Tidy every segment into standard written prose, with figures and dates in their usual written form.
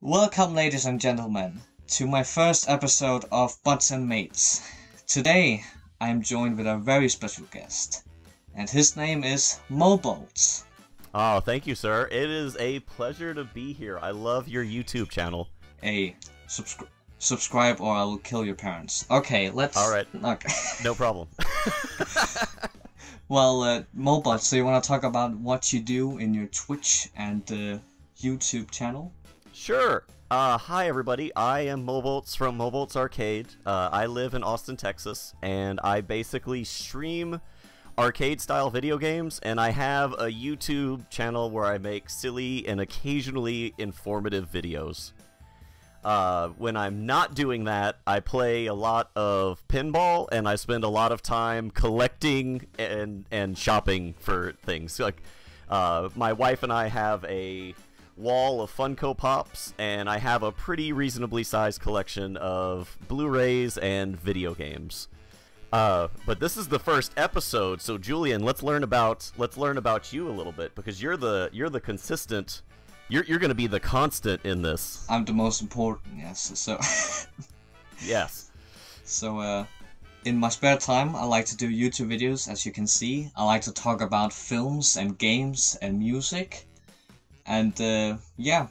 Welcome, ladies and gentlemen, to my first episode of Butts and Mates. Today, I am joined with a very special guest, and his name is Mobolts. Oh, thank you, sir. It is a pleasure to be here. I love your YouTube channel. Hey, subscribe or I will kill your parents. Okay, let's... Alright. Okay. No problem. Well, Mobolts, so you want to talk about what you do in your Twitch and YouTube channel? Sure. Hi, everybody. I am Mobolts from Mobolts Arcade. I live in Austin, Texas, and I basically stream arcade-style video games, and I have a YouTube channel where I make silly and occasionally informative videos. When I'm not doing that, I play a lot of pinball, and I spend a lot of time collecting and shopping for things. Like, my wife and I have a wall of Funko Pops, and I have a pretty reasonably sized collection of Blu-rays and video games. But this is the first episode, so Julian, let's learn about you a little bit, because you're the consistent. You're going to be the constant in this. I'm the most important, yes. So yes. So in my spare time, I like to do YouTube videos. As you can see, I like to talk about films and games and music. And yeah,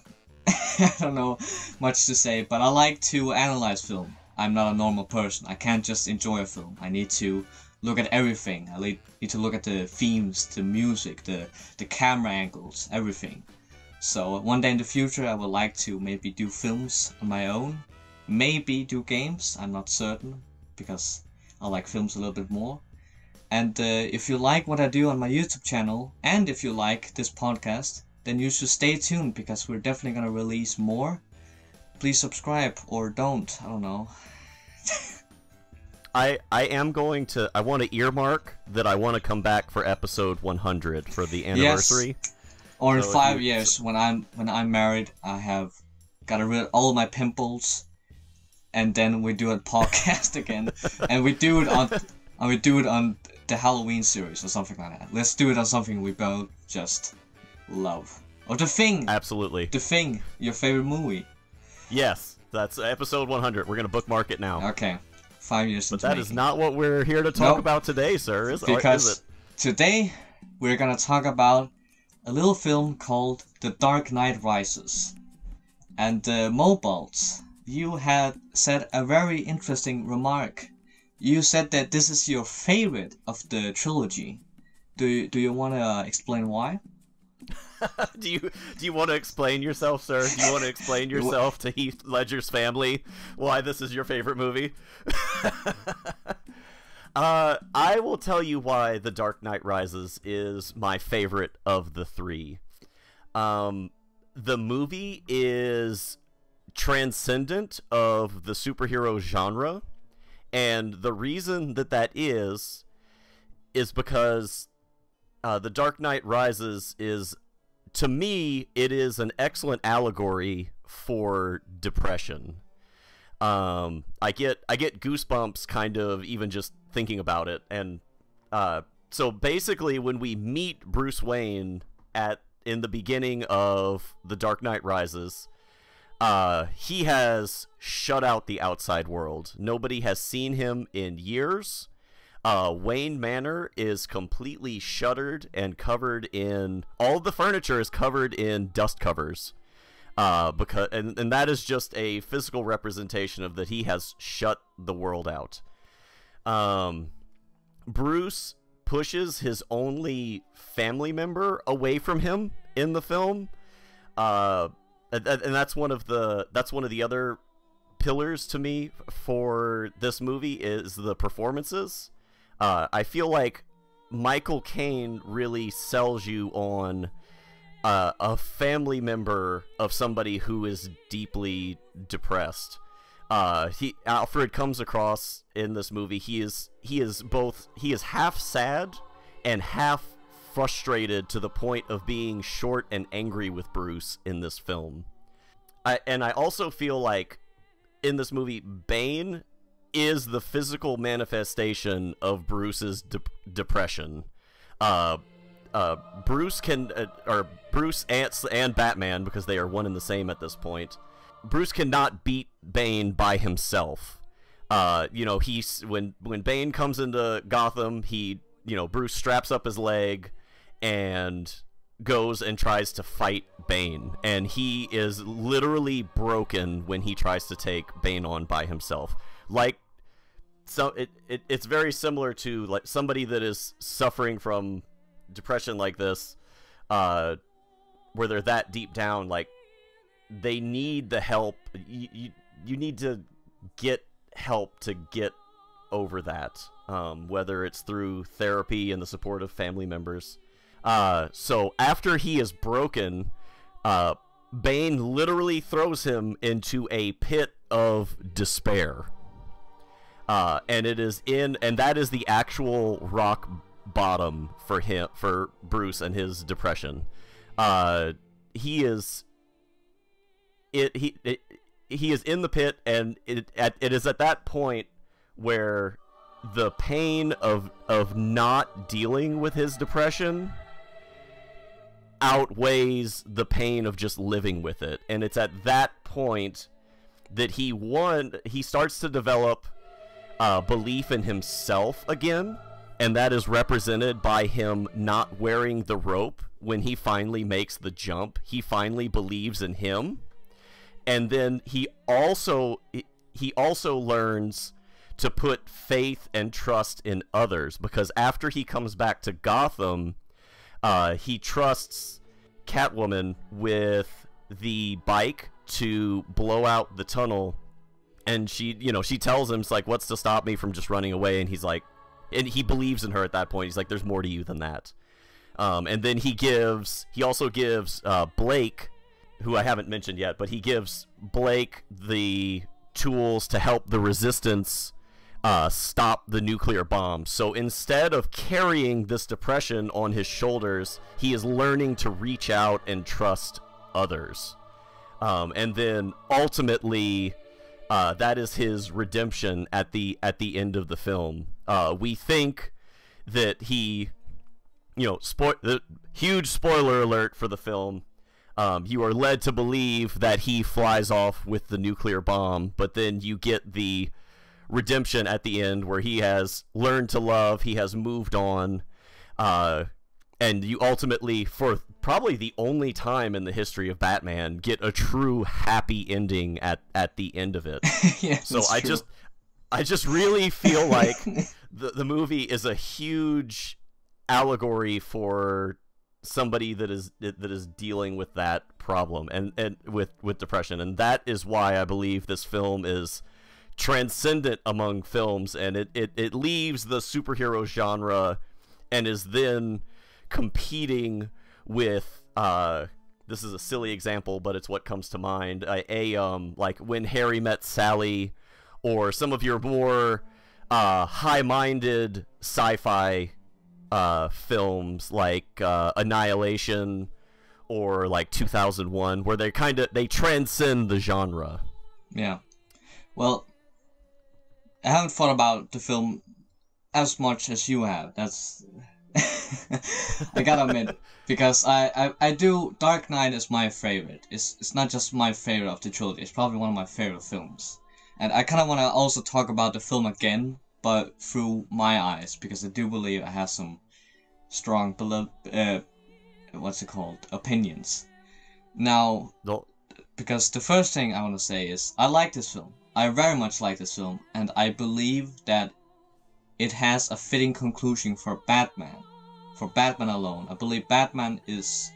I don't know much to say, but I like to analyze film. I'm not a normal person. I can't just enjoy a film. I need to look at everything. I need to look at the themes, the music, the camera angles, everything. So one day in the future, I would like to maybe do films on my own. Maybe do games. I'm not certain, because I like films a little bit more. And if you like what I do on my YouTube channel, and if you like this podcast, then you should stay tuned, because we're definitely gonna release more. Please subscribe, or don't, I don't know. I want to earmark that I want to come back for episode 100 for the anniversary. Yes. Or in So 5 years, when I'm married, I have gotten rid of all of my pimples, and then we do a podcast again, and we do it on the Halloween series or something like that. Let's do it on something we both just love. Or The Thing! Absolutely. The Thing, your favorite movie. Yes, that's episode 100. We're going to bookmark it now. Okay, 5 years But into that making. is not what we're here to talk about today, sir, is Because it? today, we're gonna talk about a little film called The Dark Knight Rises. And Mobolts, you had said a very interesting remark. You said that this is your favorite of the trilogy. Do you want to explain why? Do you want to explain yourself, sir? Do you want to explain yourself to Heath Ledger's family why this is your favorite movie? I will tell you why The Dark Knight Rises is my favorite of the three. The movie is transcendent of the superhero genre, and the reason that is because The Dark Knight Rises is, to me, it is an excellent allegory for depression. I get goosebumps kind of even just thinking about it, and so basically when we meet Bruce Wayne in the beginning of The Dark Knight Rises, he has shut out the outside world. Nobody has seen him in years. Wayne Manor is completely shuttered and covered in, all of the furniture is covered in dust covers. Because that is just a physical representation of that he has shut the world out. Bruce pushes his only family member away from him in the film. And that's one of the other pillars to me for this movie is the performances. I feel like Michael Caine really sells you on a family member of somebody who is deeply depressed. Alfred comes across in this movie. He is half sad and half frustrated to the point of being short and angry with Bruce in this film. I also feel like in this movie, Bane is the physical manifestation of Bruce's depression. Bruce can, or Bruce and Batman, because they are one and the same at this point. Bruce cannot beat Bane by himself. When Bane comes into Gotham, Bruce straps up his leg and goes and tries to fight Bane, and he is literally broken when he tries to take Bane on by himself. It's very similar to like somebody that is suffering from depression like this, where they're that deep down, like they need the help. You need to get help to get over that, whether it's through therapy and the support of family members. So after he is broken, Bane literally throws him into a pit of despair. And that is the actual rock bottom for Bruce and his depression. He is in the pit, and it is at that point where the pain of not dealing with his depression outweighs the pain of just living with it. And it's at that point that he starts to develop belief in himself again, and that is represented by him not wearing the rope when he finally makes the jump. He finally believes in him. And then he also learns to put faith and trust in others, because after he comes back to Gotham, he trusts Catwoman with the bike to blow out the tunnel, and she tells him, it's like, what's to stop me from just running away? And he's like, and he believes in her at that point. He's like, there's more to you than that. And then he also gives Blake, who I haven't mentioned yet, but he gives Blake the tools to help the Resistance stop the nuclear bomb. So instead of carrying this depression on his shoulders, he is learning to reach out and trust others. And then ultimately, that is his redemption at the end of the film. We think that he, the huge spoiler alert for the film. You are led to believe that he flies off with the nuclear bomb, but then you get the redemption at the end where he has learned to love, he has moved on, and you ultimately, for probably the only time in the history of Batman, get a true happy ending at the end of it. Yeah, so I just really feel like the movie is a huge allegory for somebody that is dealing with that problem and with depression, and that is why I believe this film is transcendent among films, and it leaves the superhero genre and is then competing with this is a silly example, but it's what comes to mind, like When Harry Met Sally, or some of your more high-minded sci-fi films like Annihilation or like 2001, where they transcend the genre. Yeah. Well, I haven't thought about the film as much as you have. That's I gotta admit, because I do. Dark Knight is my favorite. It's not just my favorite of the trilogy. It's probably one of my favorite films. And I kind of want to also talk about the film again, but through my eyes, because I do believe it has some strong opinions. Now, because the first thing I want to say is I like this film. I very much like this film, and I believe that it has a fitting conclusion for Batman. For Batman alone. I believe Batman is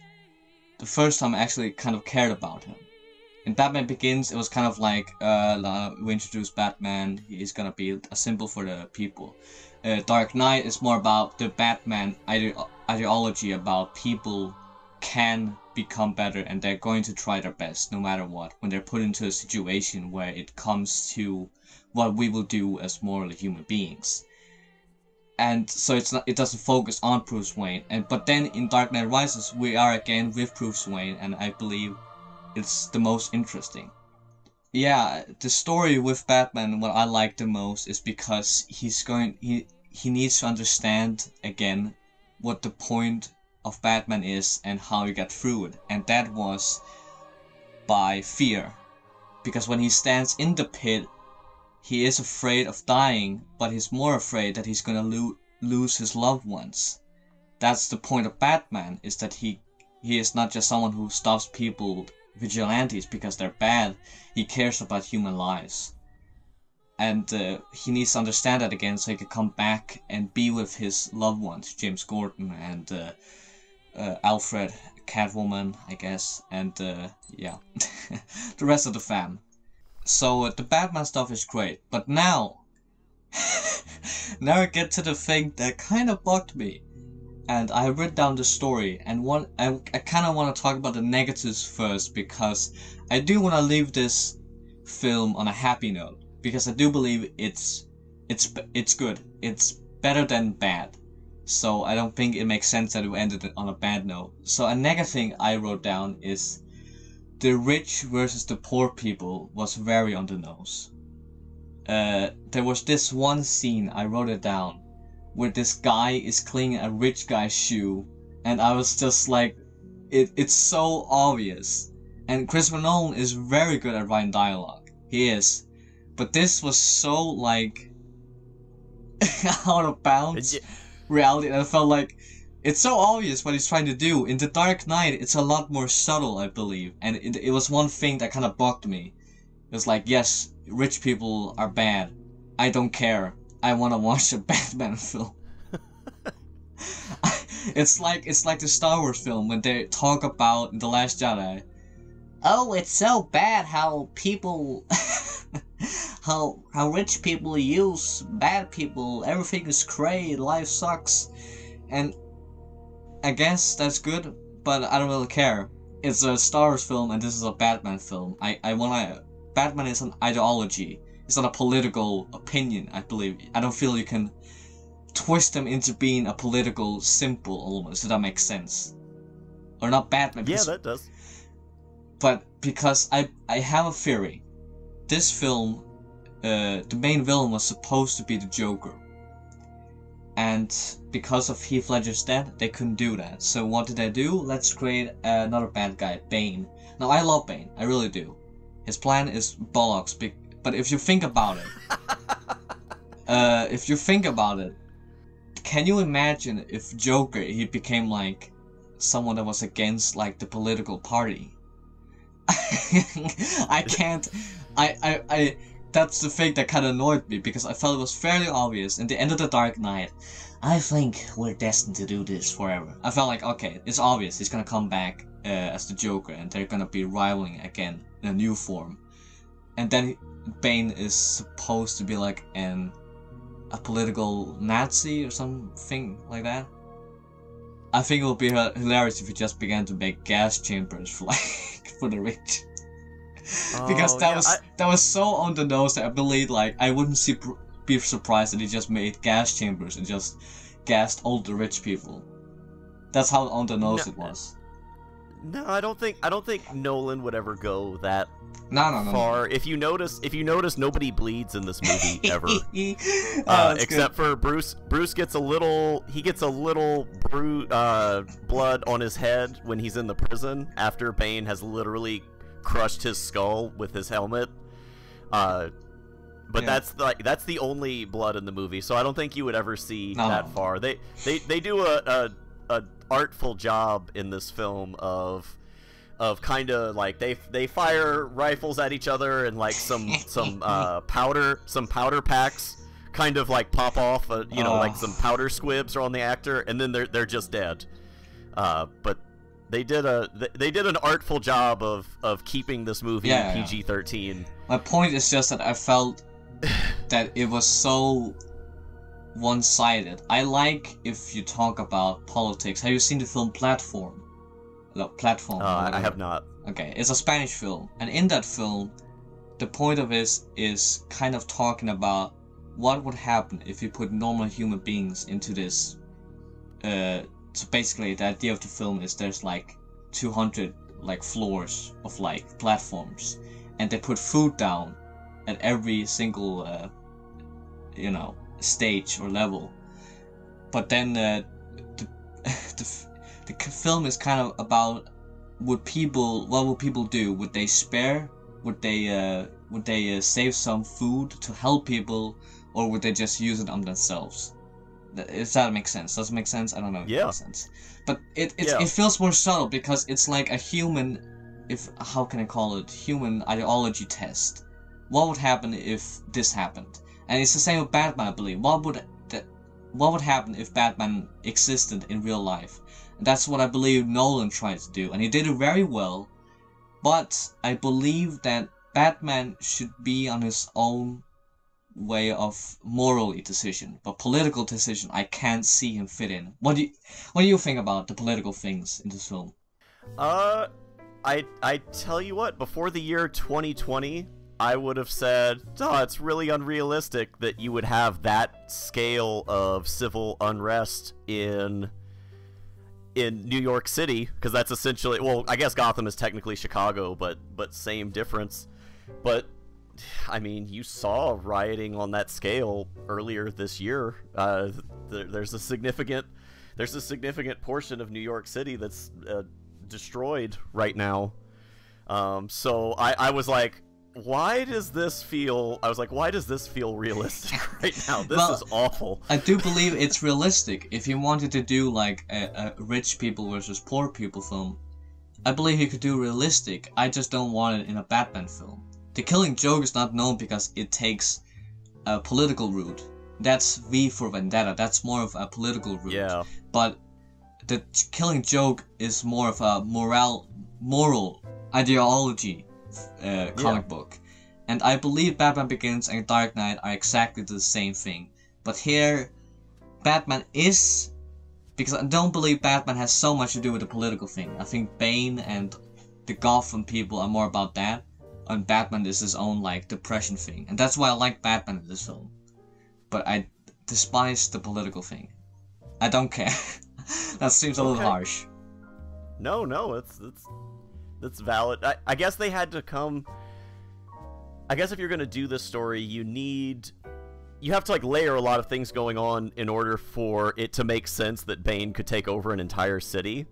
the first time I actually kind of cared about him. In Batman Begins, it was kind of like, we introduced Batman, he's gonna be a symbol for the people. Dark Knight is more about the Batman ideology about people can become better and they're going to try their best no matter what when they're put into a situation where it comes to what we will do as moral human beings. And so it doesn't focus on Bruce Wayne. But then in Dark Knight Rises we are again with Bruce Wayne, and I believe it's the most interesting. Yeah, the story with Batman, what I like the most is because he needs to understand again what the point of Batman is and how you get through it, and that was by fear. Because when he stands in the pit, he is afraid of dying, but he's more afraid that he's gonna lose his loved ones. That's the point of Batman, is that he is not just someone who stops people, vigilantes, because they're bad. He cares about human lives. And he needs to understand that again so he can come back and be with his loved ones, James Gordon and Alfred, Catwoman, I guess, and yeah, the rest of the fam. So the Batman stuff is great, but now I get to the thing that kind of bugged me. And I wrote down the story, and I kind of want to talk about the negatives first, because I do want to leave this film on a happy note, because I do believe it's good. It's better than bad. So I don't think it makes sense that we ended it on a bad note. So a negative thing I wrote down is the rich versus the poor people was very on the nose. There was this one scene, I wrote it down, where this guy is cleaning a rich guy's shoe, and I was just like, it's so obvious. And Christopher Nolan is very good at writing dialogue. He is. But this was so, like, out of bounds reality, and I felt like, it's so obvious what he's trying to do. In The Dark Knight, it's a lot more subtle, I believe. And it was one thing that kind of bugged me. It was like, yes, rich people are bad. I don't care. I want to watch a Batman film. It's like the Star Wars film when they talk about The Last Jedi. Oh, it's so bad how people, how rich people use bad people. Everything is great. Life sucks, and I guess that's good, but I don't really care. It's a Star Wars film, and this is a Batman film. Batman is an ideology. It's not a political opinion, I believe. I don't feel you can twist them into being a political symbol almost, if that makes sense. Or not Batman. Yeah, that does. But because I have a theory. This film, the main villain was supposed to be the Joker. And because of Heath Ledger's death, they couldn't do that. So what did they do? Let's create another bad guy, Bane. Now, I love Bane. I really do. His plan is bollocks, but if you think about it, can you imagine if Joker, he became like someone that was against like the political party? I can't. That's the thing that kind of annoyed me, because I felt it was fairly obvious. In the end of The Dark Knight, I think we're destined to do this forever. I felt like, okay, it's obvious he's gonna come back as the Joker, and they're gonna be rivaling again in a new form. And then Bane is supposed to be like a political Nazi or something like that. I think it would be hilarious if he just began to make gas chambers for for the rich. Because that was so on the nose that I believe, like, I wouldn't be surprised that he just made gas chambers and just gassed all the rich people. That's how on the nose it was. No, I don't think Nolan would ever go that No. far. If you notice, nobody bleeds in this movie ever, except for Bruce. Bruce gets a little. He gets a little blood on his head when he's in the prison after Bane has literally crushed his skull with his helmet. But yeah. that's the only blood in the movie, so I don't think you would ever see that far. They do a artful job in this film of kind of like they fire rifles at each other, and like some powder packs kind of like pop off, like some powder squibs are on the actor, and then they're just dead. But they did an artful job of keeping this movie PG-13. My point is just that I felt that it was so one-sided. I like if you talk about politics. Have you seen the film Platform? No, Platform. I have not. Okay, it's a Spanish film, and in that film, the point of it is kind of talking about what would happen if you put normal human beings into this. So basically, the idea of the film is there's like 200 like floors of like platforms, and they put food down at every single stage or level. But then the the film is kind of about what would people do? Would they spare? Would they save some food to help people, or would they just use it on themselves? Does that make sense? Does it make sense? I don't know if it makes sense. But it feels more subtle because it's like a human, how can I call it? Human ideology test. What would happen if this happened? And it's the same with Batman, I believe. What would happen if Batman existed in real life? And that's what I believe Nolan tried to do, and he did it very well. But I believe that Batman should be on his own way of morally decision, but political decision I can't see him fit in. What do you think about the political things in this film? I tell you what, before the year 2020, I would have said, oh, it's really unrealistic that you would have that scale of civil unrest in New York City, because that's essentially, well, I guess Gotham is technically Chicago, but same difference. But I mean, you saw rioting on that scale earlier this year. There's a significant portion of New York City that's destroyed right now. So I was like, why does this feel realistic right now? This is awful. I do believe it's realistic. If he wanted to do like a rich people versus poor people film, I believe he could do realistic. I just don't want it in a Batman film. The Killing Joke is not known because it takes a political route. That's V for Vendetta. That's more of a political route. Yeah. But the Killing Joke is more of a moral ideology comic book. And I believe Batman Begins and Dark Knight are exactly the same thing. But here, Batman is... Because I don't believe Batman has so much to do with the political thing. I think Bane and the Gotham people are more about that. And Batman is his own, like, depression thing. And that's why I like Batman in this film. But I despise the political thing. I don't care. That seems a little harsh. No, it's valid. I guess they had to come... I guess if you're going to do this story, you have to, like, layer a lot of things going on in order for it to make sense that Bane could take over an entire city.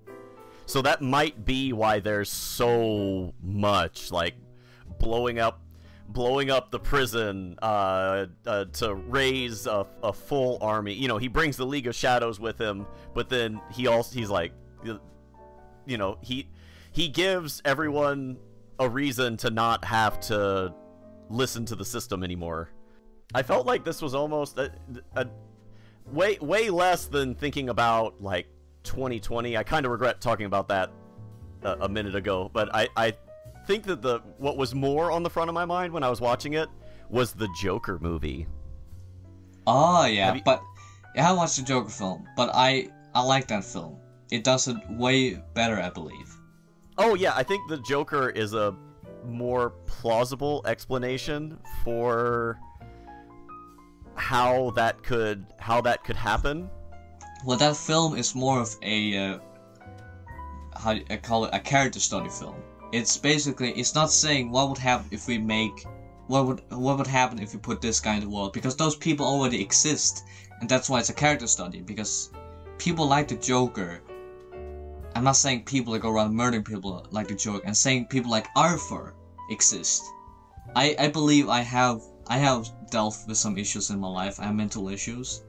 So that might be why there's so much, like, blowing up the prison to raise a full army. You know, he brings the League of Shadows with him, but then he's like, you know, he gives everyone a reason to not have to listen to the system anymore. I felt like this was almost a way less than thinking about like 2020. I kind of regret talking about that a minute ago, but I think that what was more on the front of my mind when I was watching it was the Joker movie. Oh yeah, but I watched the Joker film, but I like that film. It does it way better, I believe. Oh yeah, I think the Joker is a more plausible explanation for how that could happen. Well, that film is more of a how do I call it, a character study film. It's basically, it's not saying what would happen if we make what would happen if we put this guy in the world, because those people already exist, and that's why it's a character study, because people like the Joker. I'm not saying people that go around murdering people like the Joker. I'm saying people like Arthur exist. I believe I have dealt with some issues in my life. I have mental issues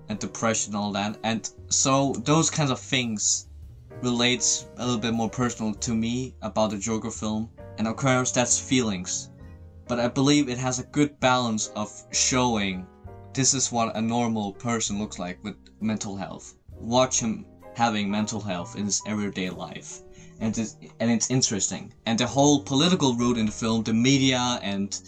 and depression and all that, and so those kinds of things relates a little bit more personal to me about the Joker film, and of course that's feelings. But I believe it has a good balance of showing this is what a normal person looks like with mental health. Watch him having mental health in his everyday life, and it's interesting. And the whole political route in the film, the media and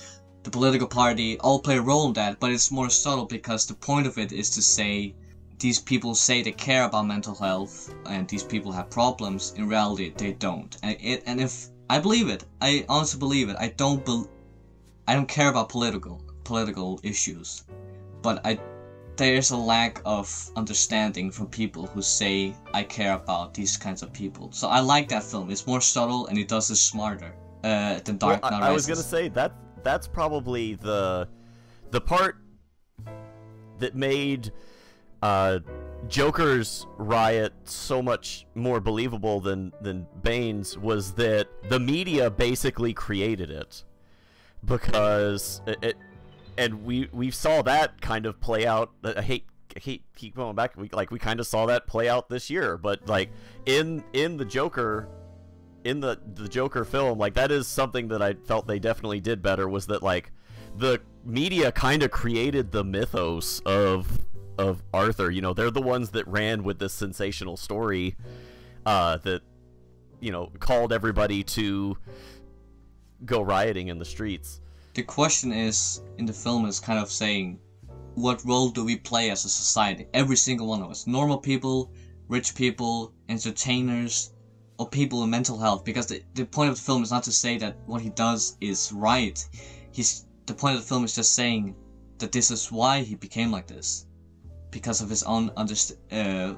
the political party all play a role in that, but it's more subtle because the point of it is to say these people say they care about mental health and these people have problems. In reality they don't. And if I believe it, I honestly believe it. I don't care about political issues, but there's a lack of understanding from people who say I care about these kinds of people. So I like that film. It's more subtle and it does it smarter than Dark Knight Rises. I was gonna say that's probably the part that made Joker's riot so much more believable than Bane's was that the media basically created it, because and we saw that kind of play out. I hate keep going back. We kind of saw that play out this year, but like in the Joker. In the Joker film, like, that is something that I felt they definitely did better, was that, like, the media kind of created the mythos of Arthur. You know, they're the ones that ran with this sensational story that, you know, called everybody to go rioting in the streets. The question is, in the film, is kind of saying, what role do we play as a society? Every single one of us. Normal people, rich people, entertainers, or people with mental health, because the point of the film is not to say that what he does is right. The point of the film is just saying that this is why he became like this, because of his own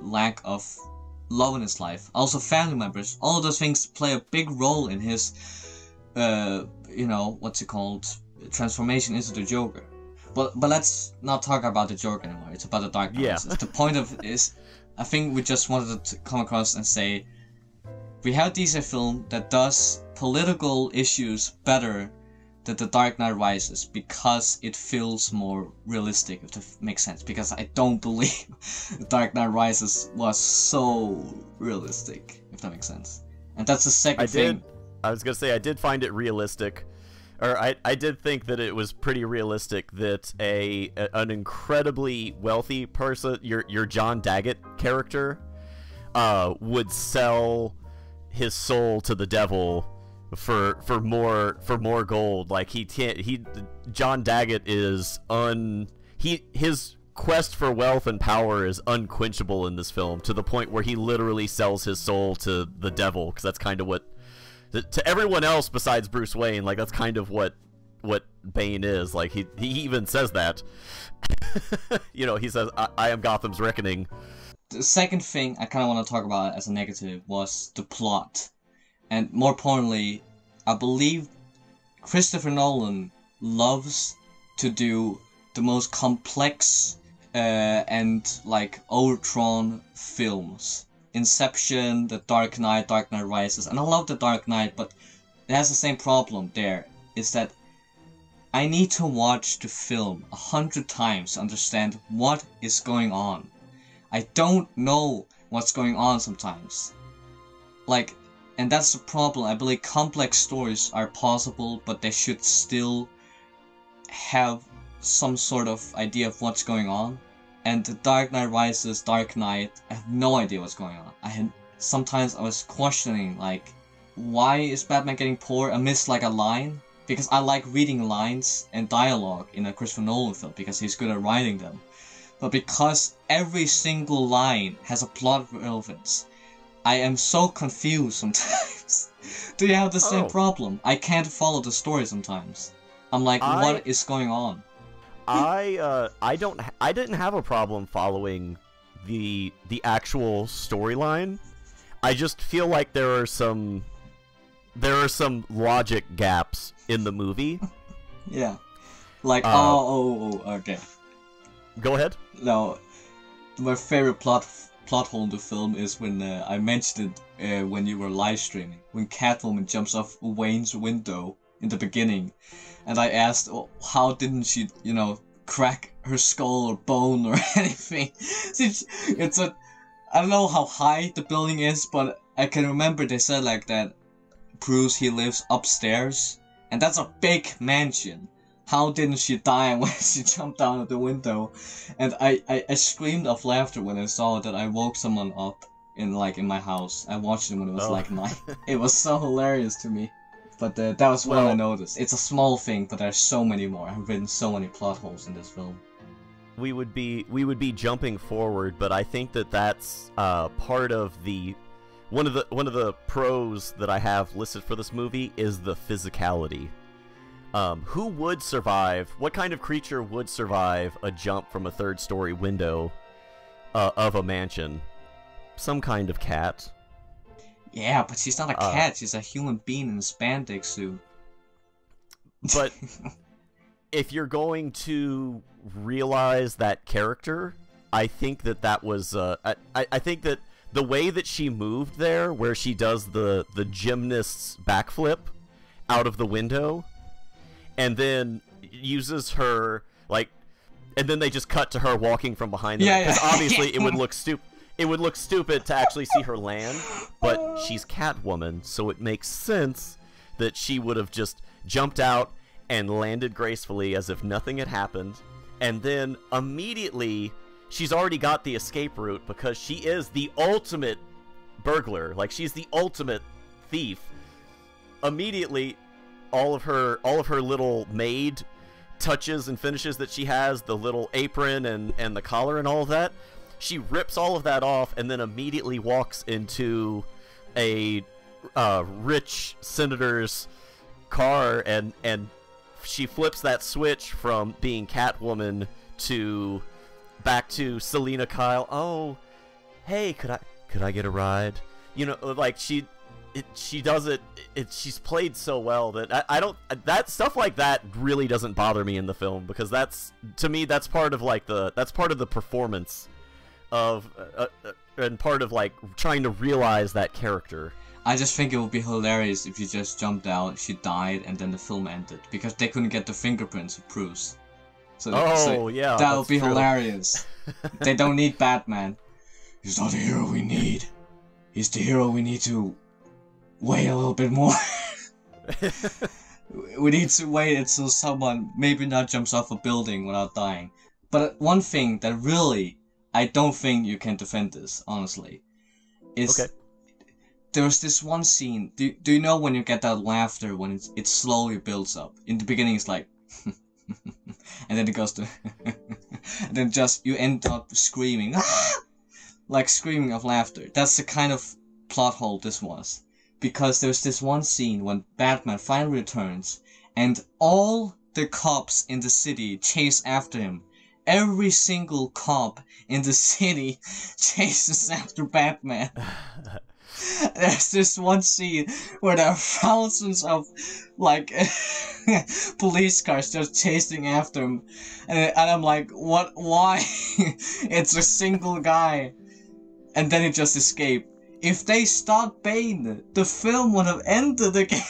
lack of love in his life. Also, family members, all of those things play a big role in his, you know, what's it called, transformation into the Joker. But let's not talk about the Joker anymore. It's about the Dark Knight. Yeah. The point of it is, I think we just wanted to come across and say, we have a DC film that does political issues better than The Dark Knight Rises, because it feels more realistic, if that makes sense. Because I don't believe The Dark Knight Rises was so realistic, if that makes sense. And that's the second thing. I was gonna say, I did find it realistic, or I did think that it was pretty realistic that an incredibly wealthy person, your John Daggett character, would sell his soul to the devil for more gold. Like, John Daggett is his quest for wealth and power is unquenchable in this film, to the point where he literally sells his soul to the devil, because that's kind of what, to everyone else besides Bruce Wayne, like, that's kind of what Bane is. Like, he even says that. You know, he says, I am Gotham's reckoning. The second thing I kind of want to talk about as a negative was the plot. And more importantly, I believe Christopher Nolan loves to do the most complex and, like, overdrawn films. Inception, The Dark Knight Rises. And I love The Dark Knight, but it has the same problem there. Is that I need to watch the film 100 times to understand what is going on. I don't know what's going on sometimes. Like, and that's the problem. I believe complex stories are possible, but they should still have some sort of idea of what's going on. And The Dark Knight Rises, Dark Knight, I have no idea what's going on. Sometimes I was questioning, like, why is Batman getting poor? I missed, like, a line. Because I like reading lines and dialogue in a Christopher Nolan film, because he's good at writing them. But because every single line has a plot relevance, I am so confused sometimes. Do you have the same problem? I can't follow the story sometimes. I'm like, what is going on? I didn't have a problem following the actual storyline. I just feel like there are some logic gaps in the movie. Yeah. Like, okay. Go ahead. No, my favorite plot hole in the film is when I mentioned it when you were live streaming, when Catwoman jumps off Wayne's window in the beginning, and I asked, how didn't she, you know, crack her skull or bone or anything? I don't know how high the building is, but I can remember they said like that Bruce, he lives upstairs, and that's a big mansion. How didn't she die when she jumped out of the window? And I screamed of laughter when I saw that I woke someone up in my house. I watched it when it was like 9. It was so hilarious to me. But that was what I noticed. It's a small thing, but there's so many more. I've written so many plot holes in this film. We would be jumping forward, but I think that part of the one of the pros that I have listed for this movie is the physicality. Who would survive? What kind of creature would survive a jump from a third-story window of a mansion? Some kind of cat. Yeah, but she's not a cat. She's a human being in a spandex suit. But if you're going to realize that character, I think that was I think that the way that she moved there, where she does the gymnast's backflip out of the window, and then uses her like, and then they just cut to her walking from behind them, because obviously it would look stupid. It would look stupid to actually see her land, but she's Catwoman, so it makes sense that she would have just jumped out and landed gracefully as if nothing had happened, and then immediately she's already got the escape route because she is the ultimate burglar. Like, she's the ultimate thief. Immediately, all of her little maid touches and finishes that she has, the little apron and the collar and all of that, she rips all of that off and then immediately walks into a rich senator's car, and she flips that switch from being Catwoman to back to Selena Kyle. Oh, hey, could I get a ride? You know, like she does it. She's played so well that I don't, that stuff like that really doesn't bother me in the film, because that's, to me, that's part of like that's part of the performance of and part of like trying to realize that character. I just think it would be hilarious if you just jumped out, she died, and then the film ended, because they couldn't get the fingerprints of Bruce. So, yeah, that would be true. Hilarious. They don't need Batman. He's not the hero we need. He's the hero we need to wait a little bit more. We need to wait until someone maybe not jumps off a building without dying. But one thing that really, I don't think you can defend this, honestly, is... Okay. There's this one scene, do you know when you get that laughter when it slowly builds up? In the beginning it's like, and then it goes to, and then just, you end up screaming, like screaming of laughter. That's the kind of plot hole this was. Because there's this one scene when Batman finally returns, and all the cops in the city chase after him. Every single cop in the city chases after Batman. There's this one scene where there are thousands of, like, police cars just chasing after him, and I'm like, what? Why? It's a single guy, and then he just escaped. If they stopped Bane, the film would have ended again.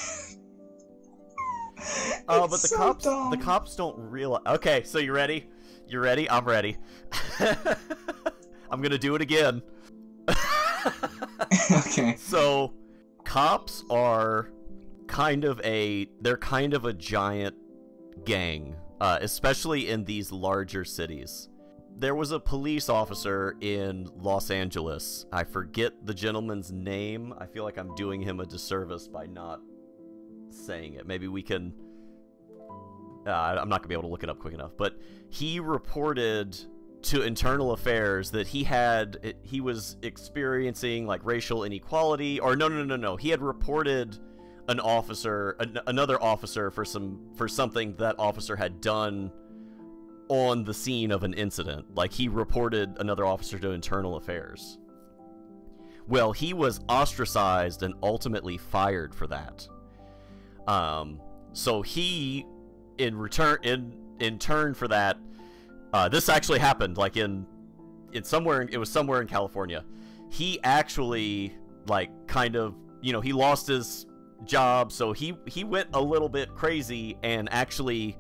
Oh, but the cops don't realize. Okay, so you ready? You ready? I'm ready. I'm gonna do it again. Okay. So, cops are kind of a giant gang, especially in these larger cities. There was a police officer in Los Angeles. I forget the gentleman's name. I feel like I'm doing him a disservice by not saying it. Maybe we can... I'm not going to be able to look it up quick enough. But he reported to Internal Affairs that he was experiencing like racial inequality, or no. He had reported another officer for something that officer had done on the scene of an incident. Like, he reported another officer to Internal Affairs. Well, he was ostracized and ultimately fired for that. So he, in turn for that, this actually happened, like it was somewhere in California. He actually, like, kind of, you know, he lost his job, so he went a little bit crazy and actually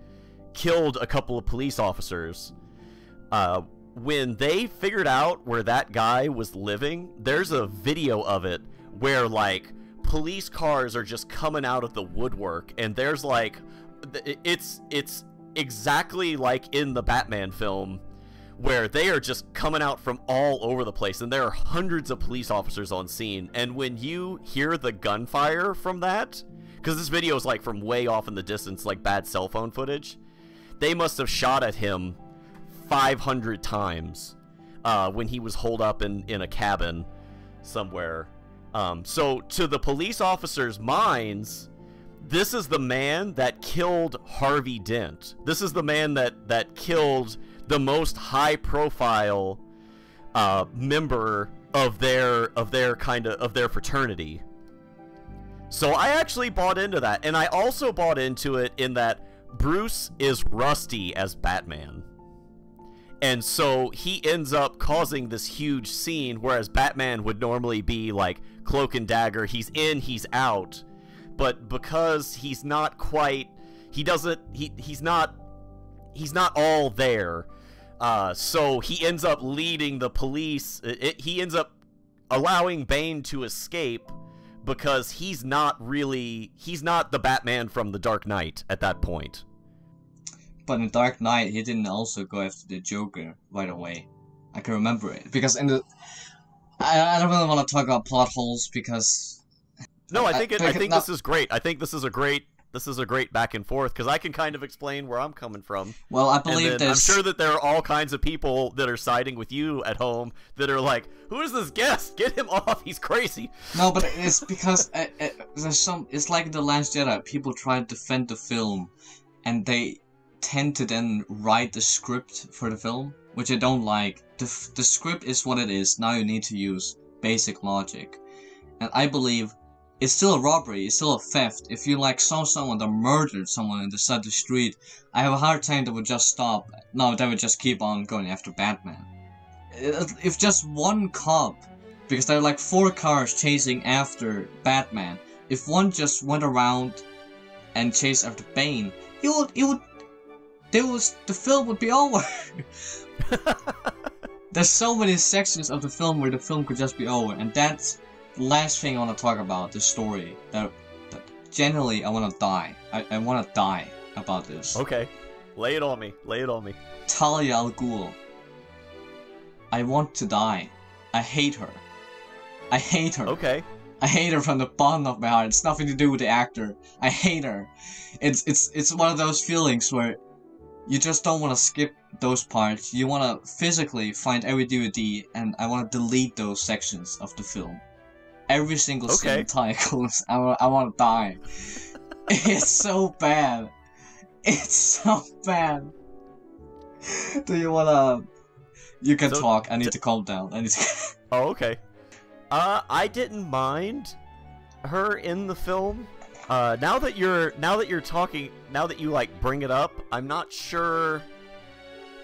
killed a couple of police officers. When they figured out where that guy was living, there's a video of it where, like, police cars are just coming out of the woodwork, and there's, like, it's exactly like in the Batman film, where they are just coming out from all over the place, and there are hundreds of police officers on scene. And when you hear the gunfire from that, because this video is like from way off in the distance, like bad cell phone footage, they must have shot at him 500 times when he was holed up in a cabin somewhere. So to the police officers' minds, this is the man that killed Harvey Dent. This is the man that killed the most high-profile member of their fraternity. So I actually bought into that, and I also bought into it in that Bruce is rusty as Batman. And so he ends up causing this huge scene, whereas Batman would normally be like cloak and dagger, he's in, he's out. But because he's not quite, he's not all there. So he ends up leading the police. He ends up allowing Bane to escape because he's not the Batman from The Dark Knight at that point. But in Dark Knight, he didn't also go after the Joker right away. I can remember it because in the I don't really want to talk about plot holes because no, I think this is great. I think this is a great back and forth because I can kind of explain where I'm coming from. Well, I believe I'm sure that there are all kinds of people that are siding with you at home that are like, "Who is this guest? Get him off! He's crazy." No, but it's because there's some. It's like in The Last Jedi. People try to defend the film, and they tend to then write the script for the film, which I don't like. The script is what it is. Now you need to use basic logic, and I believe it's still a robbery. It's still a theft. If you like saw someone that murdered someone in the side of the street, I have a hard time that would just stop. No, they would just keep on going after Batman. If just one cop, because there are like 4 cars chasing after Batman, if one just went around and chased after Bane, the film would be over. There's so many sections of the film where the film could just be over, and that's the last thing I want to talk about, the story. That generally I want to die. I want to die about this. Okay. Lay it on me. Lay it on me. Talia al Ghul. I want to die. I hate her. I hate her. Okay. I hate her from the bottom of my heart. It's nothing to do with the actor. I hate her. It's one of those feelings where you just don't want to skip those parts. You want to physically find every DVD, and I want to delete those sections of the film. Every single scene titles. I want to die. It's so bad. It's so bad. Do you wanna? You can talk. I need to calm down. I need to. Oh, okay. I didn't mind her in the film. Now that you're talking, now that you like bring it up, I'm not sure.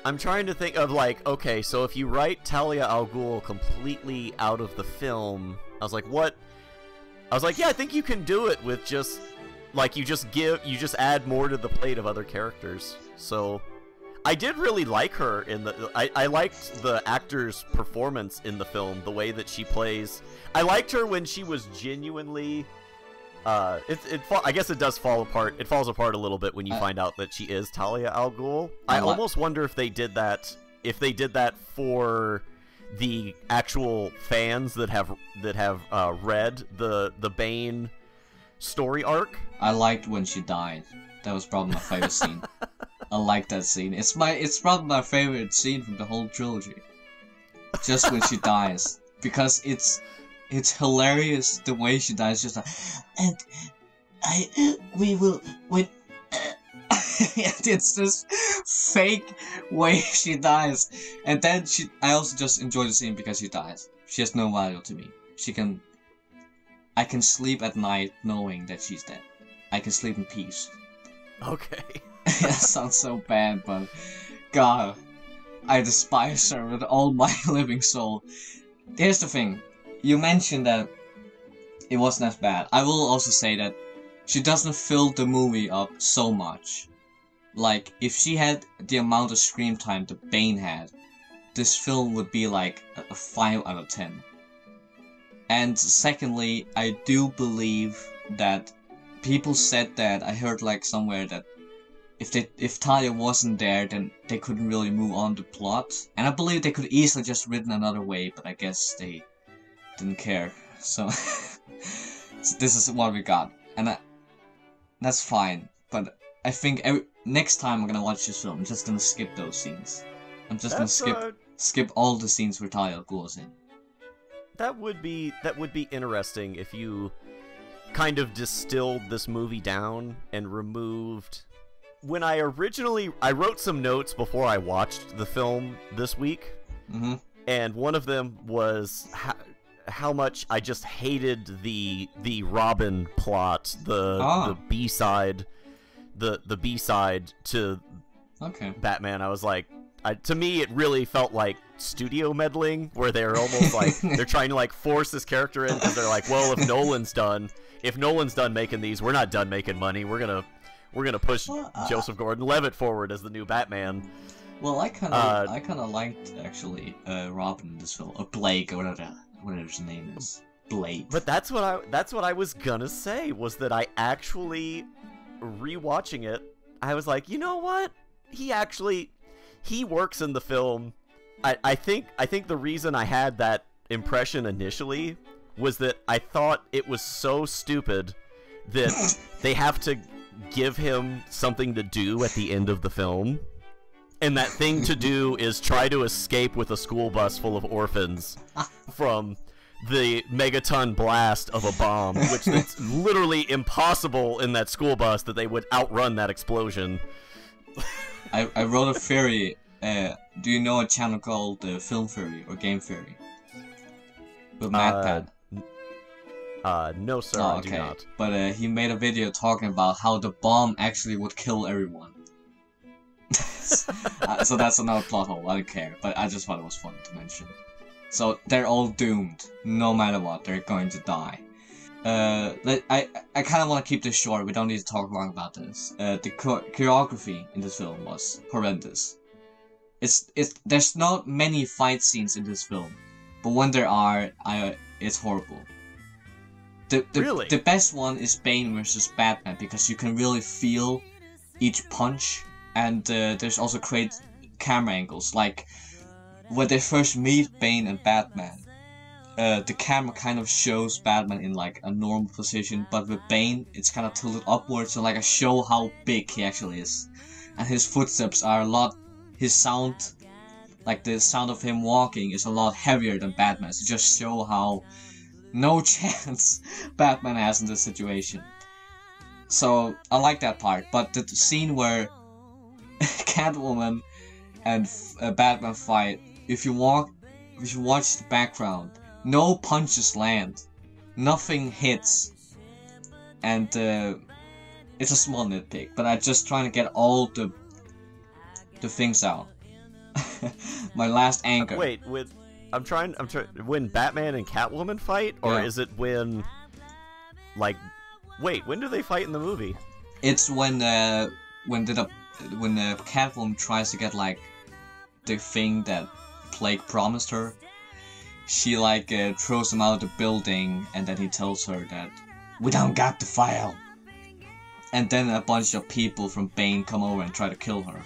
I'm trying to think of like, okay, so if you write Talia al Ghul completely out of the film, I was like, what? I was like, yeah, I think you can do it with just like you just add more to the plate of other characters. So I did really like her in the. I liked the actor's performance in the film, the way that she plays. I liked her when she was genuinely. I guess it does fall apart. It falls apart a little bit when you find out that she is Talia al Ghul. I almost wonder if they did that. If they did that for the actual fans that have read the Bane story arc. I liked when she died. That was probably my favorite scene. I like that scene. It's probably my favorite scene from the whole trilogy. Just when she dies, because it's hilarious the way she dies. Just like, and we will when. It's this fake way she dies, and then I also just enjoy the scene because she dies. She has no value to me. I can sleep at night knowing that she's dead. I can sleep in peace. Okay. That sounds so bad, but God, I despise her with all my living soul. Here's the thing. You mentioned that it wasn't as bad. I will also say that she doesn't fill the movie up so much. Like, if she had the amount of screen time that Bane had, this film would be like a 5 out of 10. And secondly, I do believe that people said that, I heard like somewhere that if Talia wasn't there, then they couldn't really move on the plot. And I believe they could easily just written another way, but I guess they didn't care. So, so this is what we got. And that's fine. But I think next time I'm gonna watch this film, I'm just gonna skip those scenes. I'm just gonna skip all the scenes where Talia al Ghul is in. That would be interesting if you kind of distilled this movie down and removed. When I wrote some notes before I watched the film this week, and one of them was how much I just hated the Robin plot, the B-side, the B-side to Batman. I was like, to me, it really felt like studio meddling, where they're almost like they're trying to like force this character in because they're like, well, if Nolan's done making these, we're not done making money. We're gonna push Joseph Gordon-Levitt forward as the new Batman. Well, I kind of liked actually Robin in this film, or Blake, or whatever his name is, Blake. But that's what I was gonna say, was that I actually, rewatching it, I was like, you know what? He works in the film. I think the reason I had that impression initially was that I thought it was so stupid that they have to give him something to do at the end of the film. And that thing to do is try to escape with a school bus full of orphans from the megaton blast of a bomb, which it's literally impossible in that school bus that they would outrun that explosion. I wrote a theory. Do you know a channel called Film Theory or Game Theory? With MatPat. No, sir, oh, I okay. do not. But he made a video talking about how the bomb actually would kill everyone. So that's another plot hole, I don't care, but I just thought it was fun to mention. So they're all doomed, no matter what, they're going to die. I kind of want to keep this short, we don't need to talk long about this. The choreography in this film was horrendous. There's not many fight scenes in this film, but when there are, it's horrible. Really? The best one is Bane versus Batman, because you can really feel each punch. And there's also great camera angles, like when they first meet Bane and Batman, the camera kind of shows Batman in like a normal position, but with Bane it's kind of tilted upwards to like show how big he actually is. And his footsteps are a lot, his sound, like the sound of him walking is a lot heavier than Batman's, to just show how no chance Batman has in this situation. So I like that part, but the scene where Catwoman and Batman fight, if you watch the background, no punches land, nothing hits, and it's a small nitpick, but I'm just trying to get all the things out. My last anchor. Wait, I'm trying. When Batman and Catwoman fight, or is it when, like, wait, when do they fight in the movie? It's when Catwoman tries to get like the thing that Blake promised her. She like throws him out of the building, and then he tells her that we don't got the file. And then a bunch of people from Bane come over and try to kill her.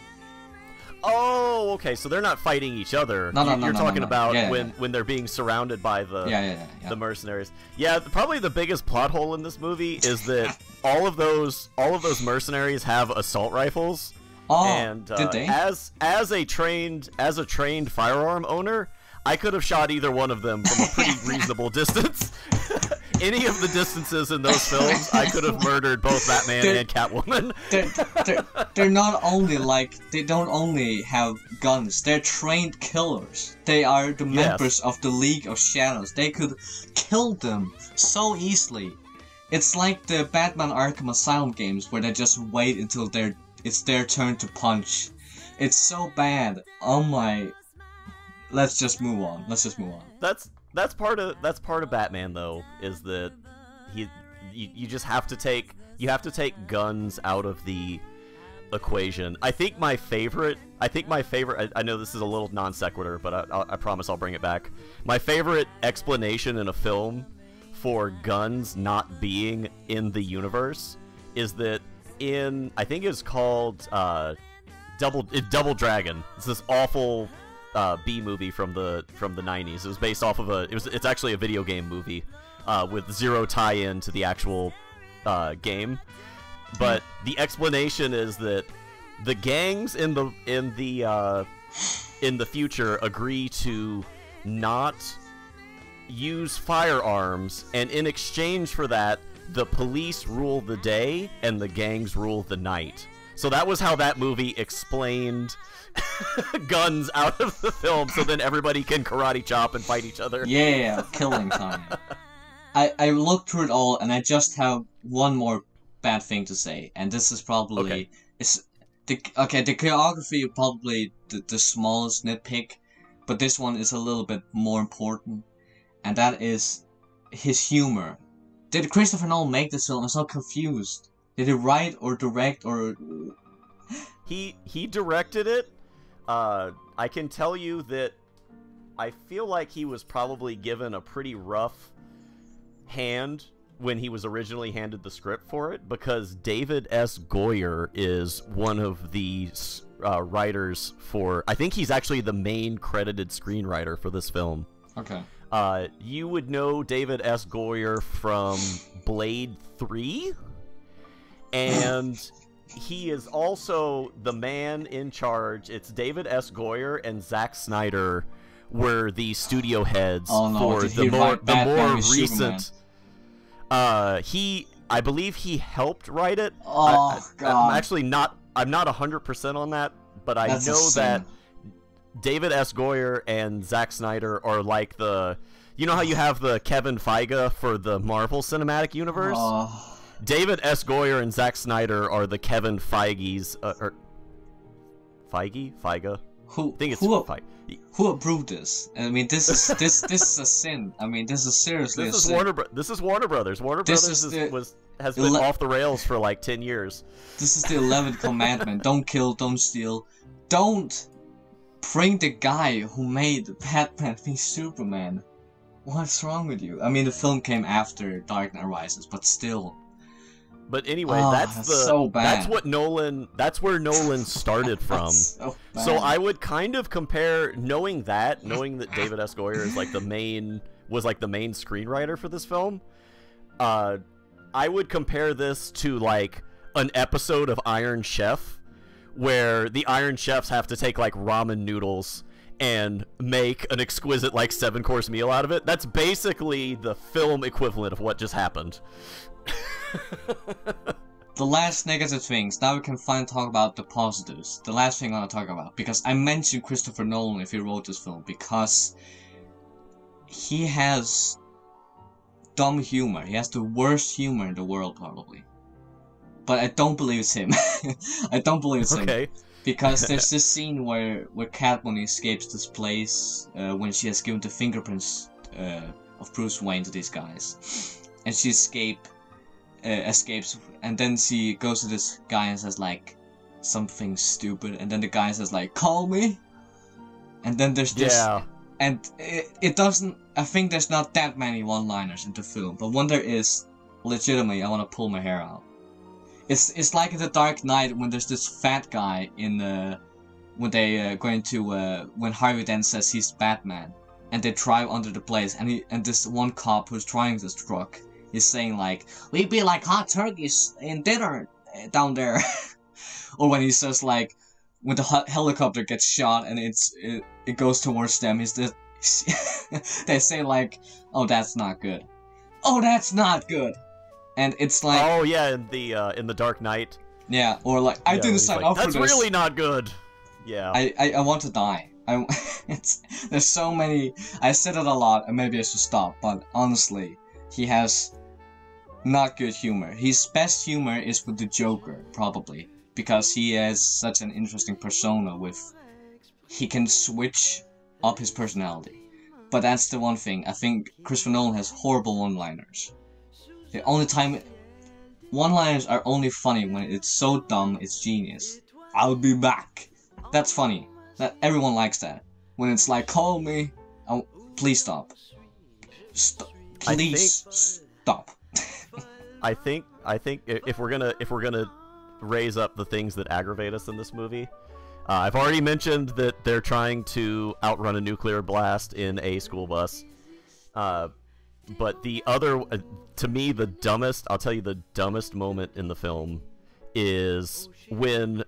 Oh, okay. So they're not fighting each other. No, You're talking about yeah, when they're being surrounded by the the mercenaries. Yeah, probably the biggest plot hole in this movie is that all of those mercenaries have assault rifles. Oh, and did they? As a trained firearm owner, I could have shot either one of them from a pretty reasonable distance. Any of the distances in those films, I could have murdered both Batman and Catwoman. They're not only like, they don't only have guns, they're trained killers. They are the members of the League of Shadows. They could kill them so easily. It's like the Batman Arkham Asylum games where they just wait until it's their turn to punch. It's so bad. Oh my. Let's just move on. That's part of Batman though, is that you just have to take guns out of the equation. I think my favorite I know this is a little non sequitur, but I promise I'll bring it back. My favorite explanation in a film for guns not being in the universe is that I think it's called Double Dragon. It's this awful B movie from the 90s. It was based off of it's actually a video game movie with zero tie-in to the actual game. But the explanation is that the gangs in the future agree to not use firearms, and in exchange for that, the police rule the day and the gangs rule the night. So that was how that movie explained guns out of the film, so then everybody can karate chop and fight each other. Yeah, killing time. I looked through it all, and I just have one more bad thing to say, and this is probably... the choreography is probably the smallest nitpick, but this one is a little bit more important, and that is his humor. Did Christopher Nolan make this film? I'm so confused. Did he write or direct or... He directed it. I can tell you that I feel like he was probably given a pretty rough hand when he was originally handed the script for it, because David S. Goyer is one of the writers for... I think he's actually the main credited screenwriter for this film. Okay. You would know David S. Goyer from Blade 3, and he is also the man in charge. It's David S. Goyer and Zack Snyder were the studio heads for the more recent... I believe he helped write it. Oh, God. I'm not 100% on that, but I know that David S. Goyer and Zack Snyder are like you know how you have the Kevin Feige for the Marvel Cinematic Universe? David S. Goyer and Zack Snyder are the Kevin Feige's, Feige? Who, I think it's Feige. Who approved this? I mean, this is a sin. I mean, this is seriously a sin. This is Warner Brothers. Warner Brothers has been off the rails for like 10 years. This is the 11th commandment. Don't kill, don't steal. Don't bring the guy who made Batman v Superman. What's wrong with you? I mean, the film came after Dark Knight Rises, but still. But anyway, that's so bad. That's where Nolan started from. So I would kind of compare, knowing that David S. Goyer is like the main screenwriter for this film. I would compare this to like an episode of Iron Chef, where the Iron Chefs have to take like ramen noodles and make an exquisite like 7-course meal out of it. That's basically the film equivalent of what just happened. The last negative things, now we can finally talk about the positives. The last thing I want to talk about, because I mentioned Christopher Nolan if he wrote this film, because he has dumb humor. He has the worst humor in the world, probably. But I don't believe it's him. I don't believe it's him. Because there's this scene where Catwoman escapes this place when she has given the fingerprints of Bruce Wayne to these guys. And she escapes, and then she goes to this guy and says like something stupid, and then the guy says like, call me. And then there's this... Yeah. And it doesn't... I think there's not that many one-liners in the film, but when there is, legitimately, I want to pull my hair out. It's like in The Dark Knight when there's this fat guy in when they going to when Harvey Dent says he's Batman, and they drive under the place, and this one cop who's driving this truck is saying like, "We be like hot turkeys in dinner down there," or when he says like, when the helicopter gets shot and it goes towards them, they say like, "Oh, that's not good. Oh, that's not good." And it's like... Oh, yeah, in the Dark Knight. Yeah, or like, I didn't sign up for this. That's really not good. Yeah. I want to die. There's so many... I said it a lot, and maybe I should stop, but honestly, he has not good humor. His best humor is with the Joker, probably, because he has such an interesting persona with... He can switch up his personality. But that's the one thing. I think Christopher Nolan has horrible one-liners. The only time... One-liners are only funny when it's so dumb it's genius. I'll be back. That's funny. Everyone likes that. When it's like, call me... Oh, please stop. Please stop. I think if we're gonna raise up the things that aggravate us in this movie, I've already mentioned that they're trying to outrun a nuclear blast in a school bus. But the other, to me, I'll tell you the dumbest moment in the film is when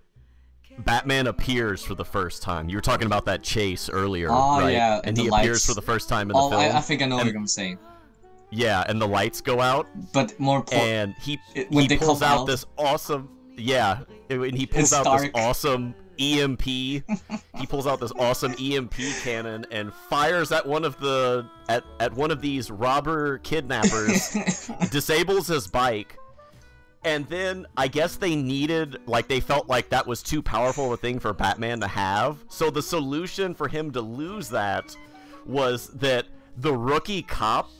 Batman appears for the first time. You were talking about that chase earlier, right? Yeah, and he appears for the first time in the film. I think I know what you're going to say. Yeah, and the lights go out. But more important, and he pulls out this awesome... Yeah, and he pulls out this awesome EMP. He pulls out this awesome EMP cannon and fires at one of these robber kidnappers, disables his bike, And then I guess they needed, like, they felt like that was too powerful of a thing for Batman to have. So the solution for him to lose that was that the rookie cop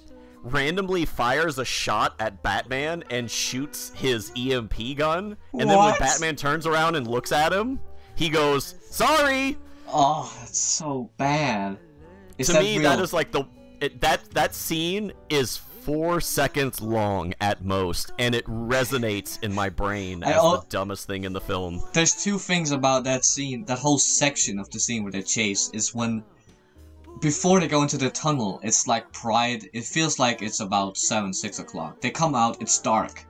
randomly fires a shot at Batman and shoots his EMP gun. And then when Batman turns around and looks at him, he goes, "Sorry!" Oh, that's so bad. To me, that is like that scene is 4 seconds long at most, and it resonates in my brain as the dumbest thing in the film. There's two things about that scene, that whole section of the scene where they chase, is when, before they go into the tunnel, it's like Pride, it feels like it's about 6 o'clock. They come out, it's dark.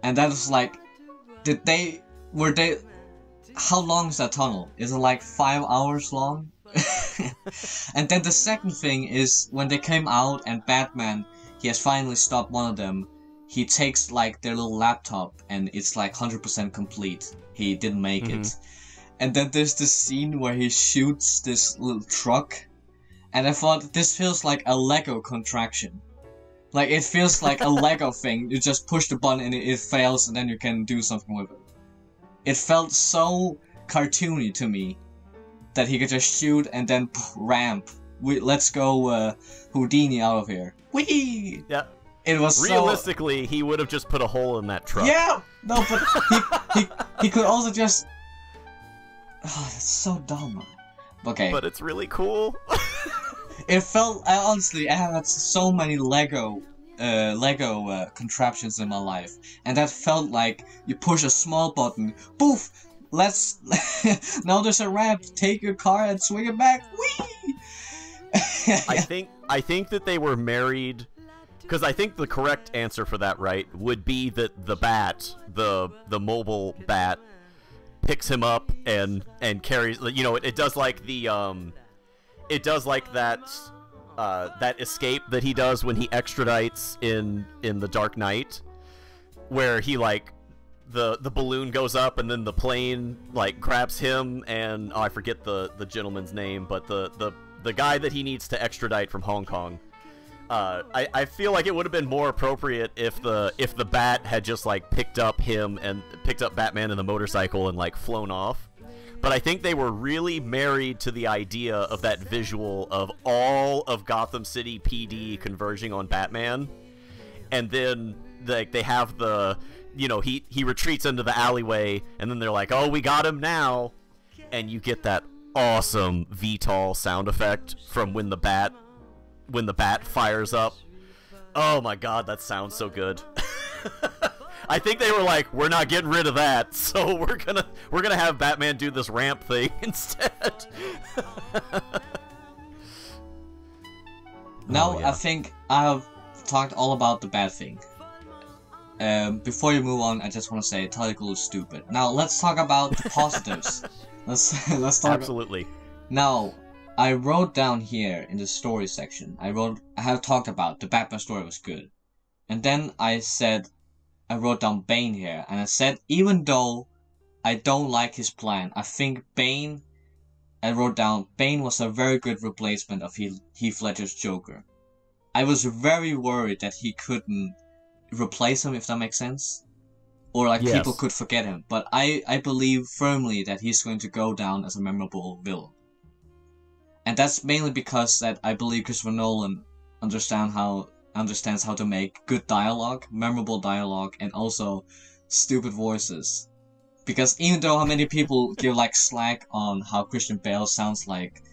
And that is like, how long is that tunnel? Is it like 5 hours long? And then the second thing is, when they came out and Batman, he has finally stopped one of them, he takes like their little laptop and it's like 100% complete. He didn't make it. And then there's this scene where he shoots this little truck, and I thought, this feels like a Lego contraction. Like, it feels like a Lego thing. You just push the button and it fails, and then you can do something with it. It felt so cartoony to me that he could just shoot and then ramp. Let's go Houdini out of here. Whee! Yeah. It was realistically, he would have just put a hole in that truck. Yeah! No, but he could also just... Oh, that's so dumb. Okay. But it's really cool. It felt... honestly, I have had so many Lego contraptions in my life. And that felt like you push a small button, poof! Let's... now there's a ramp, take your car and swing it back, whee! I think that they were married, because I think the correct answer for that, right, would be that the bat, the mobile bat, picks him up and carries. You know, it does like the it does like that escape that he does when he extradites in the Dark Knight, where he like the balloon goes up and then the plane like grabs him and I forget the gentleman's name, but the guy that he needs to extradite from Hong Kong. I feel like it would have been more appropriate if the bat had just like picked up Batman and the motorcycle and like flown off. But I think they were really married to the idea of that visual of all of Gotham City PD converging on Batman, and then they have the, you know, he retreats into the alleyway and then they're like, oh, we got him now, and you get that awesome VTOL sound effect from when the bat fires up. Oh my god, that sounds so good. I think they were like, we're not getting rid of that, so we're gonna have Batman do this ramp thing instead. Now, I think I have talked all about the bad thing. Before you move on, I just want to say Tyler is stupid. Now let's talk about the positives. Let's talk. Absolutely. Now, I wrote down here in the story section, I have talked about the Batman story was good. And then I wrote down Bane here, and I said, even though I don't like his plan, I think Bane was a very good replacement of Heath Ledger's Joker. I was very worried that he couldn't replace him, if that makes sense. Or like people could forget him. But I believe firmly that he's going to go down as a memorable villain. And that's mainly because that I believe Christopher Nolan understands how to make good dialogue, memorable dialogue, and also stupid voices. Because even though how many people give like slack on how Christian Bale sounds like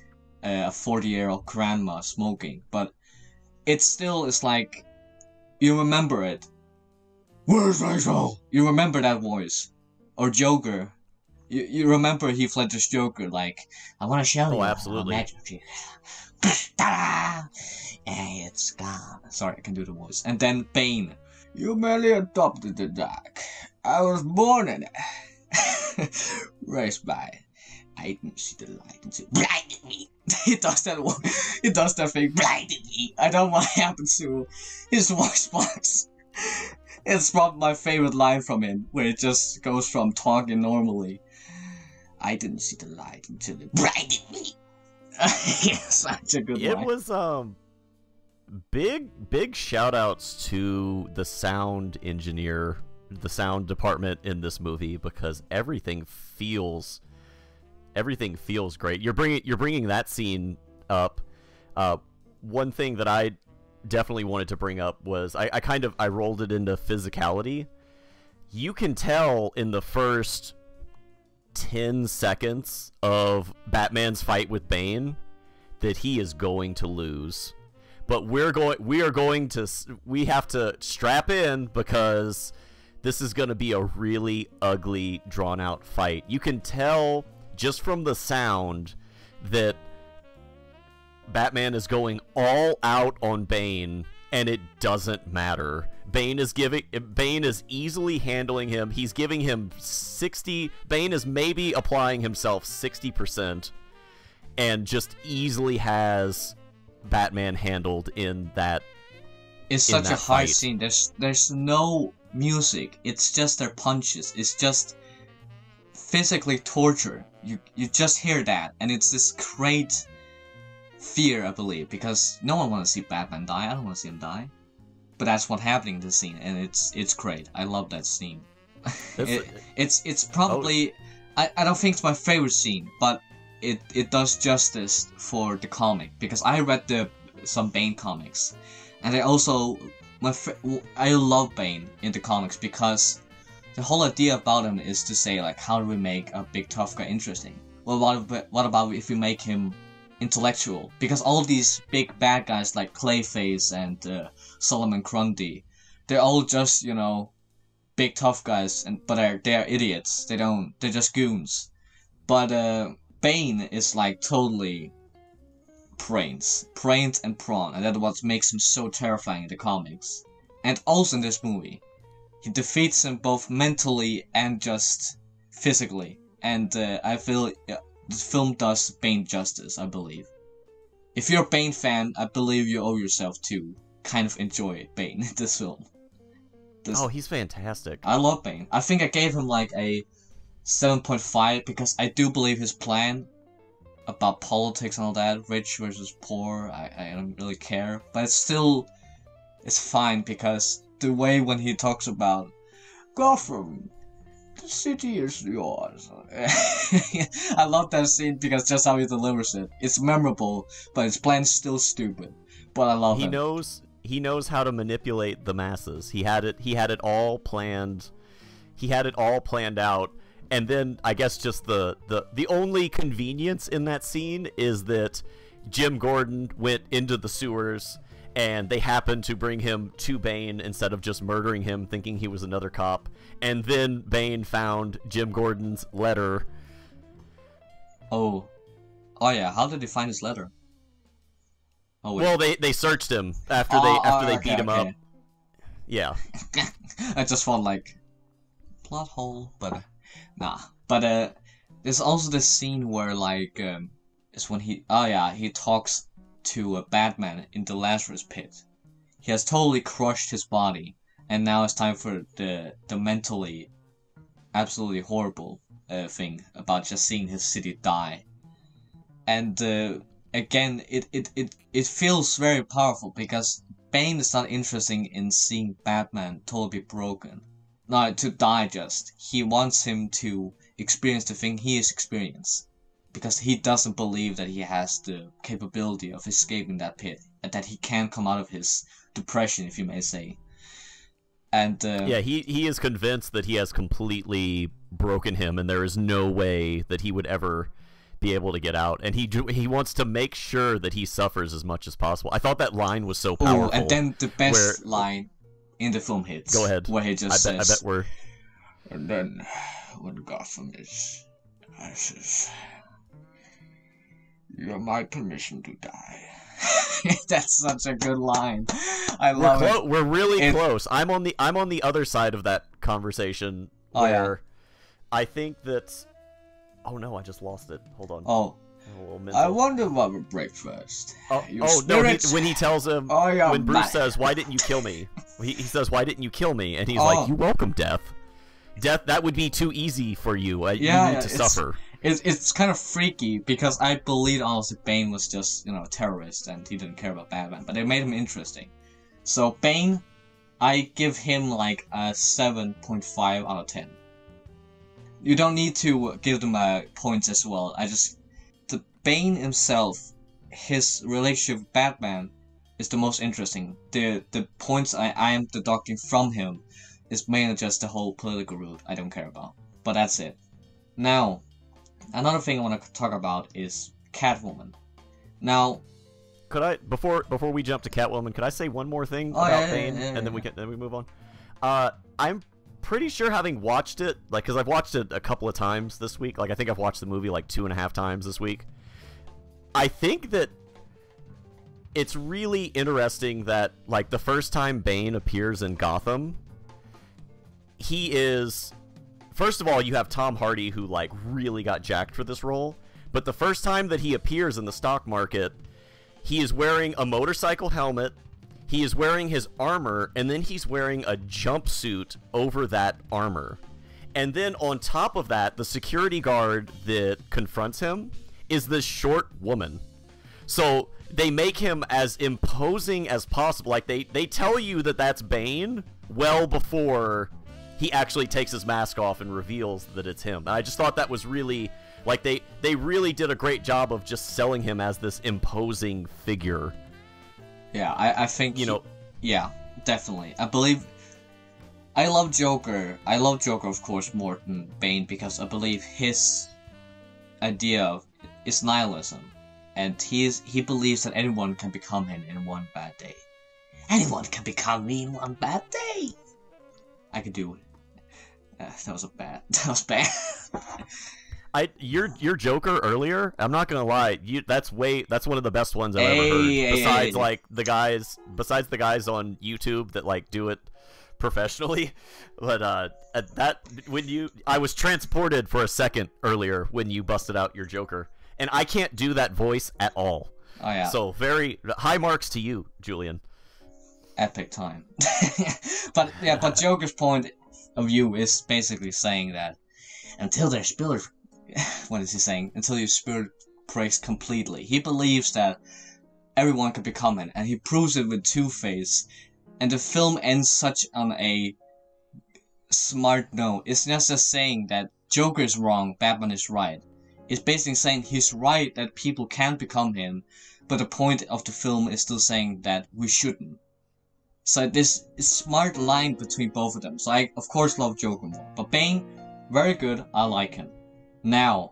a 40-year-old grandma smoking, but it still is like, you remember it. Where's Rachel? You remember that voice. Or Joker. You remember Heath Ledger's Joker, like, I want to show you. Oh, absolutely. Ta-da! And it's gone. Sorry, I can do the voice. And then Bane. You merely adopted the dark. I was born in it. Raised by. I didn't see the light until blinded me. He does that thing, blinded me. I don't know what happened to his voice box. It's probably my favorite line from him, where it just goes from talking normally. I didn't see the light until it blinded me. Such a good line. It was big shout outs to the sound engineer department in this movie, because everything feels great. You're bringing that scene up. One thing that I definitely wanted to bring up was I rolled it into physicality. You can tell in the first 10 seconds of Batman's fight with Bane that he is going to lose. But we have to strap in, because this is going to be a really ugly, drawn out fight. You can tell just from the sound that Batman is going all out on Bane, and it doesn't matter. Bane is easily handling him. He's giving him 60. Bane is maybe applying himself 60%, and just easily has Batman handled in that. It's such a hard scene. There's no music. It's just their punches. It's just physically torture. You just hear that, and it's this great fear, I believe, because no one wants to see Batman die. I don't want to see him die, but that's what's happening in this scene, and it's great. I love that scene. It's probably I don't think it's my favorite scene, but it does justice for the comic, because I read some Bane comics, and I love Bane in the comics, because the whole idea about him is to say, like, how do we make a big tough guy interesting? Well, what about if we make him intellectual? Because all of these big bad guys like Clayface and Solomon Grundy, they're all just, you know, big tough guys, but they're idiots. They're just goons. But Bane is like totally brains and brawn, and that's what makes him so terrifying in the comics. And also in this movie, he defeats him both mentally and just physically. And I feel the film does Bane justice, I believe. If you're a Bane fan, I believe you owe yourself to kind of enjoy Bane in this film. Oh, he's fantastic. I love Bane. I think I gave him like a 7.5, because I do believe his plan about politics and all that, rich versus poor, I don't really care. But it's fine, because the way when he talks about Gotham, the city is yours. I love that scene, because just how he delivers it. It's memorable, but his plan's still stupid. But I love it. He knows how to manipulate the masses. He had it all planned. He had it all planned out. And then I guess just the only convenience in that scene is that Jim Gordon went into the sewers, and they happened to bring him to Bane instead of just murdering him, thinking he was another cop. And then Bane found Jim Gordon's letter. Oh yeah. How did they find his letter? Oh, wait. Well, they searched him after they beat him up. Yeah. I just felt like plot hole, but nah. But there's also this scene where like it's when he talks to Batman in the Lazarus pit. He has totally crushed his body, and now it's time for the mentally absolutely horrible thing about just seeing his city die. And again, it feels very powerful, because Bane is not interested in seeing Batman totally broken. Not to die just. He wants him to experience the thing he has experienced, because he doesn't believe that he has the capability of escaping that pit, and that he can come out of his depression, if you may say. And yeah, he is convinced that he has completely broken him, and there is no way that he would ever be able to get out. And he wants to make sure that he suffers as much as possible. I thought that line was so powerful. And then the best line in the film hits. Go ahead. Where he just says, I bet we're... And then, when Gotham is ashes, you have my permission to die. That's such a good line. I love it. We're really close. I'm on the other side of that conversation where I think that... Oh no, I just lost it. Hold on. Oh. I wonder what would break first. When he tells him, when Bruce says, "Why didn't you kill me?" He says, "Why didn't you kill me?" And he's like, "You're welcome, Death. Death, that would be too easy for you. You need to suffer." It's kind of freaky, because I believe honestly Bane was just, a terrorist, and he didn't care about Batman, but they made him interesting. So Bane, I give him like a 7.5 out of 10. You don't need to give them points as well. The Bane himself, his relationship with Batman is the most interesting. The points I am deducting from him is mainly just the whole political route I don't care about. But that's it. Now, another thing I want to talk about is Catwoman. Now, could I before we jump to Catwoman, could I say one more thing about Bane, and then we move on? I'm pretty sure, having watched it, like, because I've watched it a couple of times this week. Like, I think I've watched the movie like 2.5 times this week. I think that it's really interesting that, like, the first time Bane appears in Gotham, he is, first of all, you have Tom Hardy, who, like, really got jacked for this role. But the first time that he appears in the stock market, he is wearing a motorcycle helmet, he is wearing his armor, and then he's wearing a jumpsuit over that armor. And then on top of that, the security guard that confronts him is this short woman. So they make him as imposing as possible. Like, they tell you that that's Bane well before he actually takes his mask off and reveals that it's him. And I just thought that was really, like, they really did a great job of just selling him as this imposing figure. Yeah, I think, you know, yeah, definitely. I love Joker. I love Joker, of course, more than Bane, because I believe his idea is nihilism. And he believes that anyone can become him in one bad day. Anyone can become me in one bad day. I could do it. That was bad. Your Joker earlier, I'm not gonna lie, that's one of the best ones I've ever heard. Besides the guys on YouTube that, like, do it professionally. But I was transported for a second earlier when you busted out your Joker, and I can't do that voice at all. Oh yeah. So very high marks to you, Julian. Epic time. But Joker's point of view is basically saying that until their spirit, what is he saying? Until your spirit breaks completely. He believes that everyone can become it, and he proves it with Two-Face. And the film ends such on a smart note. It's not just saying that Joker is wrong, Batman is right. It's basically saying he's right that people can become him, but the point of the film is still saying that we shouldn't. So this is smart line between both of them. So I, of course, love Joker more. But Bane, very good, I like him. Now,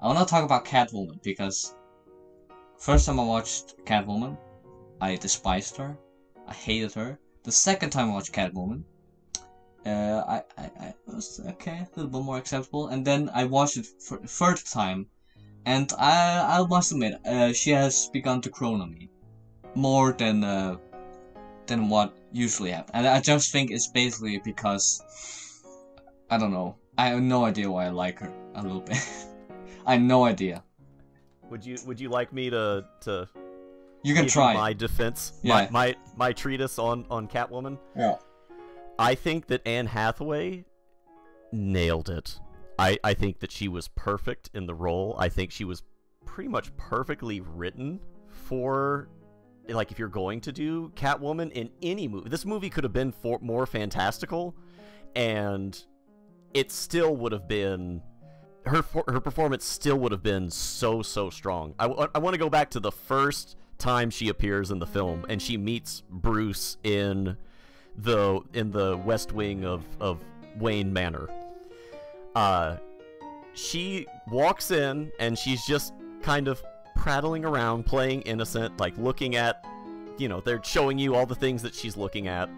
I want to talk about Catwoman, because first time I watched Catwoman, I despised her. I hated her. The second time I watched Catwoman, I was okay, a little bit more acceptable. And then I watched it for the third time, and I must admit, she has begun to grow on me more than what usually happens. And I just think it's basically because, I don't know, I have no idea why I like her a little bit. I have no idea. Would you like me to you can try my defense? Yeah. My treatise on Catwoman? Yeah. I think that Anne Hathaway nailed it. I think that she was perfect in the role. I think she was pretty much perfectly written for, like, if you're going to do Catwoman in any movie. This movie could have been more fantastical, and it still would have been, her performance still would have been so strong. I want to go back to the first time she appears in the film, and she meets Bruce in the West Wing of Wayne Manor. She walks in, and she's just kind of prattling around, playing innocent, like looking at, you know, they're showing you all the things that she's looking at,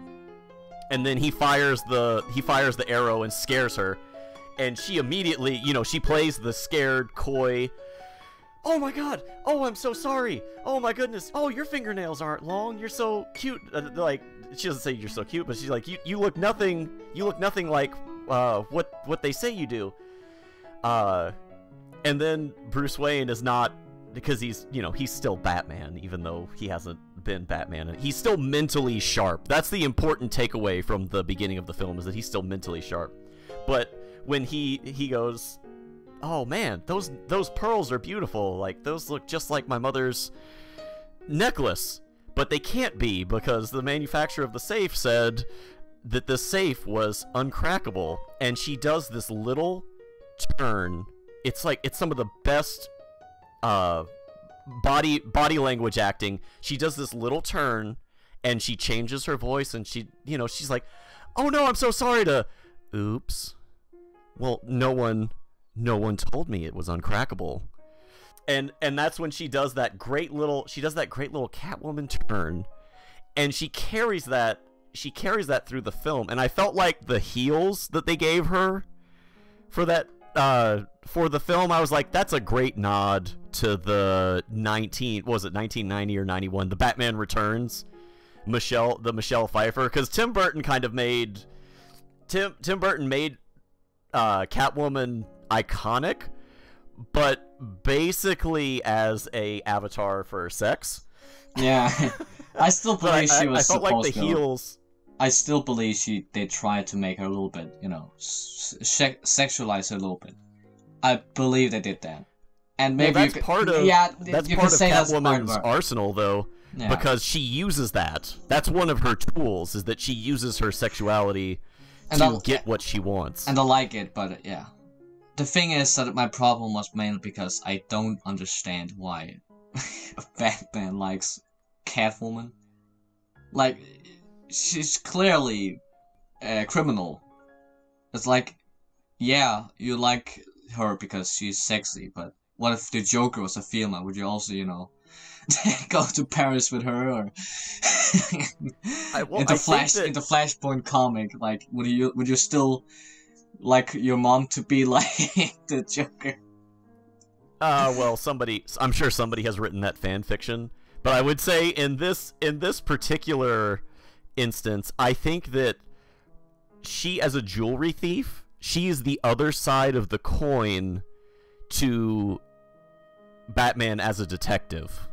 and then he fires the arrow and scares her, and she immediately, you know, she plays the scared, coy, "Oh my god, oh, I'm so sorry, oh my goodness, oh, your fingernails aren't long, you're so cute," like, she doesn't say you're so cute, but she's like, you look nothing like what they say you do. And then Bruce Wayne is not, because he's still Batman, even though he hasn't been Batman. He's still mentally sharp. That's the important takeaway from the beginning of the film, is that he's still mentally sharp. But when he goes, "Oh man, those pearls are beautiful. Like, those look just like my mother's necklace." but they can't be because the manufacturer of the safe said that the safe was uncrackable, and she does this little turn. It's like, it's some of the best body language acting. She does this little turn, and she changes her voice, and she, you know, she's like, "Oh no, I'm so sorry," to, "Oops. Well, no one told me it was uncrackable." And that's when she does that great little Catwoman turn, and she carries that through the film. And I felt like the heels that they gave her for that for the film, I was like, that's a great nod to the 1990 or 91, the Batman Returns, Michelle Pfeiffer, because Tim Burton made Catwoman iconic, but basically as a avatar for sex. Yeah, I still believe she was I felt supposed like the to. Heels. I still believe they tried to make her a little bit, you know, sexualize her a little bit. I believe they did that, and maybe that's part of Catwoman's arsenal, though, yeah. Because she uses that. That's one of her tools, is that she uses her sexuality to get what she wants. And I like it, but yeah. The thing is that my problem was mainly because I don't understand why a Batman likes Catwoman. Like, she's clearly a criminal. It's like, yeah, you like her because she's sexy, but what if the Joker was a female? Would you also, you know, go to Paris with her, or in the Flashpoint comic? Like, would you still like your mom to be like the Joker? Well, I'm sure somebody has written that fan fiction, but I would say in this particular instance, I think that she, as a jewelry thief, she is the other side of the coin to Batman as a detective.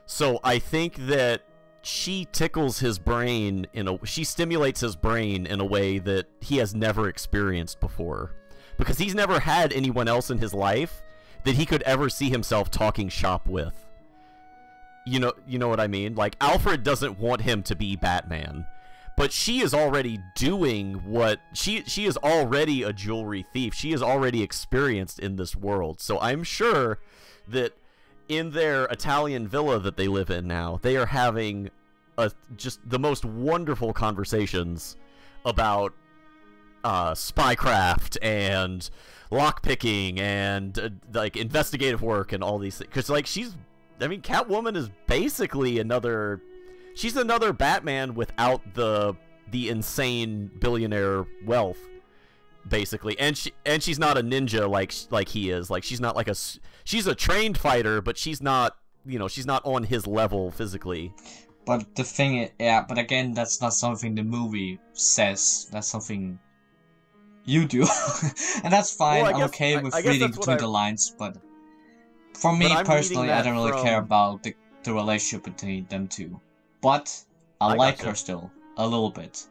So I think that she tickles his brain she stimulates his brain in a way that he has never experienced before, because he's never had anyone else in his life that he could ever see himself talking shop with. You know what I mean? Like, Alfred doesn't want him to be Batman, but she is already doing what she is already a jewelry thief. She is already experienced in this world. So I'm sure that in their Italian villa that they live in now, they are having just the most wonderful conversations about spycraft and lockpicking and like investigative work and all these things. Because like Catwoman is basically another Batman without the insane billionaire wealth, basically. And she's not a ninja like he is. Like, she's not like she's a trained fighter, but she's not on his level physically. But the thing is, yeah, but again, that's not something the movie says. That's something you do. And that's fine. Well, I'm okay with reading between the lines, but for me personally, I don't really care about the relationship between them two. But I like her still, a little bit.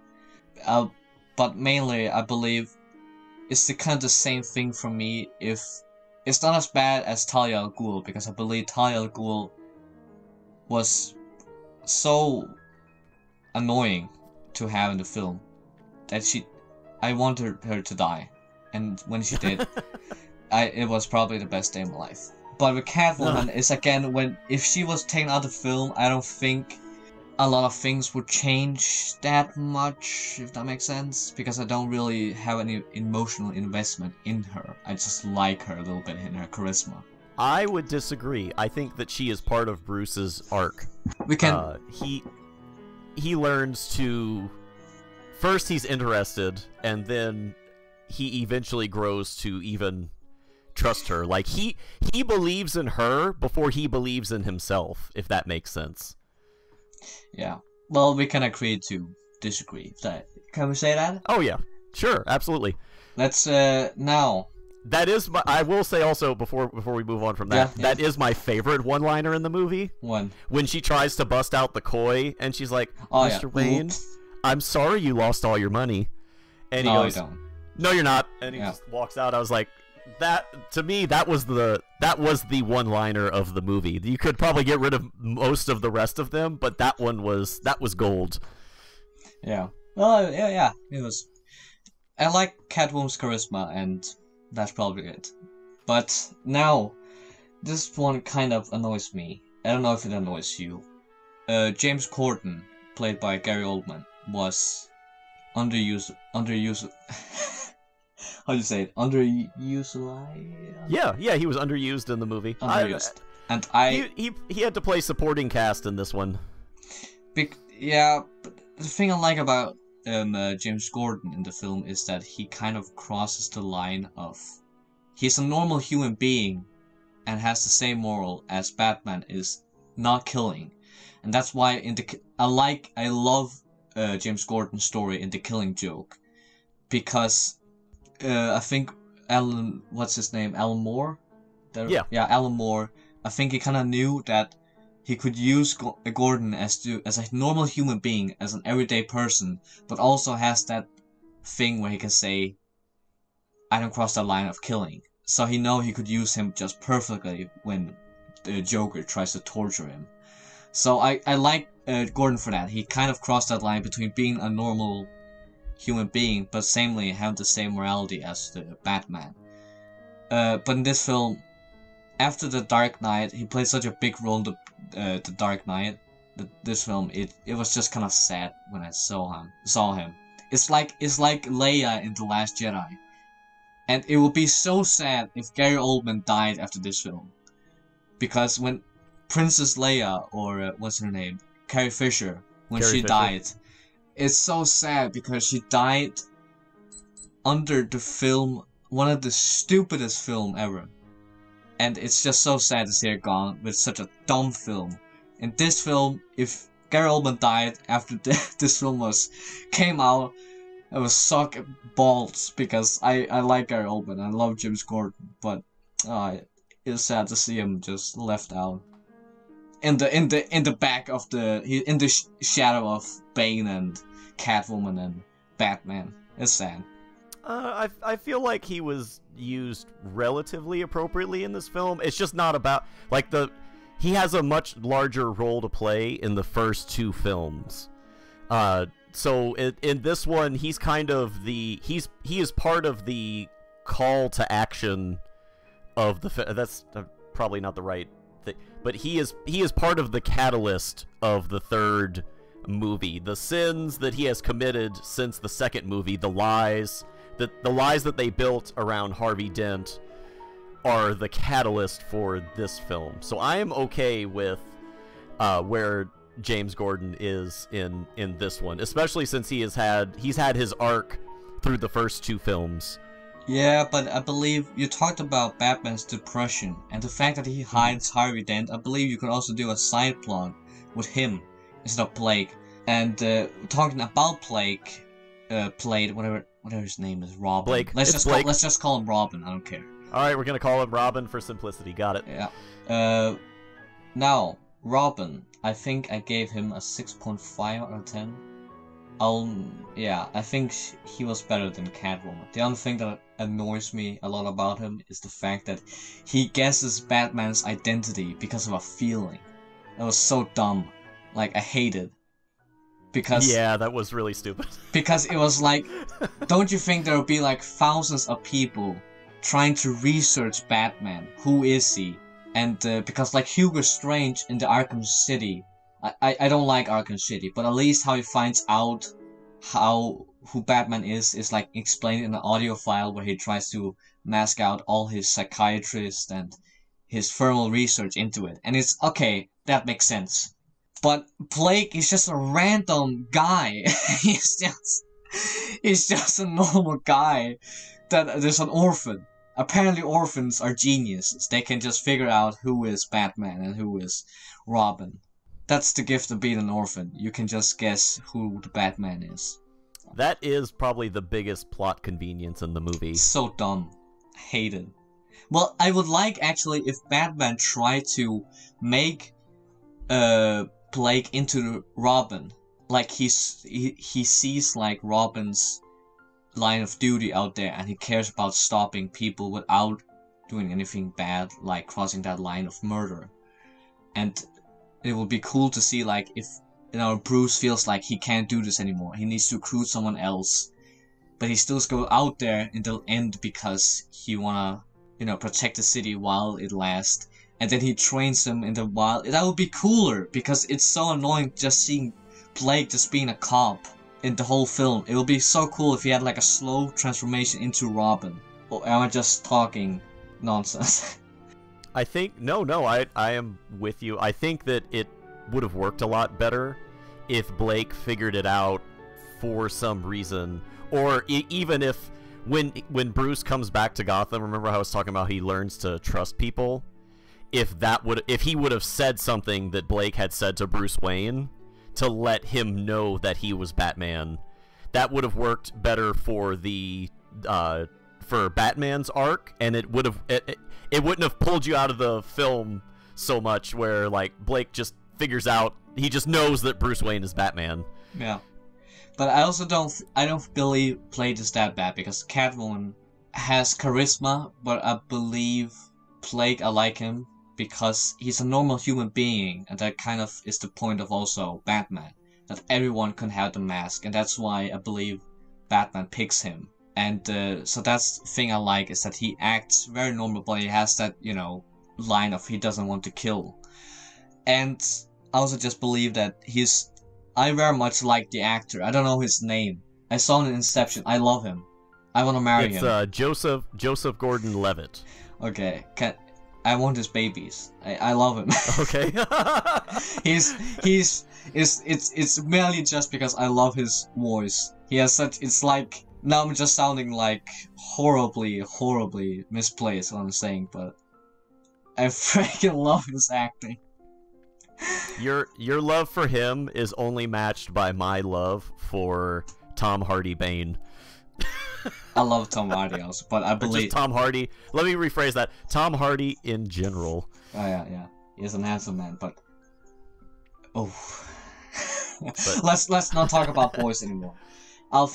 But mainly, I believe it's the same thing for me. If it's not as bad as Talia al Ghul, because I believe Talia al Ghul was so annoying to have in the film that I wanted her to die, and when she did, it was probably the best day of my life. But with Catwoman, it's again, if she was taken out of the film, I don't think a lot of things would change that much, if that makes sense, because I don't really have any emotional investment in her. I just like her a little bit in her charisma. I would disagree. I think that she is part of Bruce's arc. He learns to... First he's interested, and then he eventually grows to even trust her. Like, he believes in her before he believes in himself, if that makes sense. Yeah. Well, we can agree to disagree. Can we say that? Oh yeah. Sure, absolutely. Let's now. That is I will say also before we move on from that, that is my favorite one-liner in the movie. When she tries to bust out the koi and she's like, "Mr. Wayne, oops, I'm sorry you lost all your money." And he goes, you don't. "No, you're not." And he just walks out. I was like, that to me that was the one-liner of the movie. You could probably get rid of most of the rest of them, but that was gold. Yeah. Well, yeah. It was. I like Catwoman's charisma, and that's probably it. But now, this one kind of annoys me. I don't know if it annoys you. James Corden, played by Gary Oldman, was underused. How do you say it? Underutilized? Yeah, he was underused in the movie. Underused. He had to play supporting cast in this one. Yeah, but the thing I like about James Corden in the film is that he kind of crosses the line of he's a normal human being and has the same moral as Batman is not killing, and that's why I love James Gordon's story in The Killing Joke, because I think Alan Moore? Yeah, Alan Moore. I think he kind of knew that he could use Gordon as a normal human being, as an everyday person, but also has that thing where he can say, I don't cross that line of killing. So he could use him just perfectly when the Joker tries to torture him. So I like Gordon for that. He kind of crossed that line between being a normal human being, but samely have the same morality as the Batman. But in this film, after The Dark Knight, he played such a big role in the Dark Knight. This film, it was just kind of sad when I saw him. It's like Leia in The Last Jedi, and it would be so sad if Gary Oldman died after this film, because when Princess Leia, or what's her name, Carrie Fisher, when she died, it's so sad because she died under the film, one of the stupidest film ever. And it's just so sad to see her gone with such a dumb film. In this film, if Gary Oldman died after this film came out, it was suck balls, because I like Gary Oldman, I love James Corden, but it's sad to see him just left out in the back of in the shadow of Bane and Catwoman and Batman. It's sad. I feel like he was used relatively appropriately in this film. It's just not about he has a much larger role to play in the first two films. So in this one, he's kind of he is part of the call to action of the that's probably not the right thing, but he is part of the catalyst of the third movie. The sins that he has committed since the second movie, the lies that they built around Harvey Dent, are the catalyst for this film. So I am okay with where James Gordon is in this one, especially since he's had his arc through the first two films. Yeah, but I believe you talked about Batman's depression and the fact that he hides Harvey Dent. I believe you could also do a side plot with him instead of Blake. And talking about Blake, played whatever his name is, Robin. Blake. Let's just call him Robin. I don't care. All right, we're gonna call him Robin for simplicity. Got it. Yeah. Now Robin, I think I gave him a 6.5 out of 10. I think he was better than Catwoman. The only thing that annoys me a lot about him is the fact that he guesses Batman's identity because of a feeling. That was so dumb. Like, I hate it. Because yeah, that was really stupid. Because it was like, don't you think there would be like thousands of people trying to research Batman? Who is he? And because like Hugo Strange in the Arkham City, I don't like Arkham City, but at least how he finds out who Batman is like explained in an audio file where he tries to mask out all his psychiatrists and his thermal research into it. And it's okay, that makes sense. But Blake is just a random guy. He's just a normal guy that there's an orphan. Apparently orphans are geniuses. They can just figure out who is Batman and who is Robin. That's the gift of being an orphan. You can just guess who the Batman is. That is probably the biggest plot convenience in the movie. So dumb. Hate it. Well, I would like actually if Batman tried to make Blake into Robin. Like he sees like Robin's line of duty out there, and he cares about stopping people without doing anything bad, like crossing that line of murder. And it would be cool to see, like, if, you know, Bruce feels like he can't do this anymore, he needs to recruit someone else, but he still go out there in the end because he wanna, you know, protect the city while it lasts. And then he trains them in the wild. That would be cooler, because it's so annoying just seeing Blake just being a cop in the whole film. It would be so cool if he had like a slow transformation into Robin. Or am I just talking nonsense? I think I am with you. I think that it would have worked a lot better if Blake figured it out for some reason, or even if when Bruce comes back to Gotham, remember how I was talking about he learns to trust people? If he would have said something that Blake had said to Bruce Wayne to let him know that he was Batman, that would have worked better for the for Batman's arc, and it would have it wouldn't have pulled you out of the film so much, where like Blake just figures out, he just knows that Bruce Wayne is Batman. Yeah, but I also don't believe Blake is that bad, because Catwoman has charisma, but I believe Blake, I like him because he's a normal human being, and that kind of is the point of also Batman, that everyone can have the mask, and that's why I believe Batman picks him. And so that's the thing I like, is that he acts very normal, but he has that, you know, line of he doesn't want to kill. And I also just believe that I very much like the actor. I don't know his name. I saw him in Inception. I love him. I want to marry him. It's Joseph Gordon-Levitt. Okay, I want his babies. I love him. Okay. It's merely just because I love his voice. He has such, it's like, now I'm just sounding like horribly misplaced what I'm saying, but I freaking love his acting. Your love for him is only matched by my love for Tom Hardy Bane. I love Tom Hardy also, but I believe just Tom Hardy. Let me rephrase that. Tom Hardy in general. Oh yeah. He's an handsome man, but But... let's not talk about boys anymore. I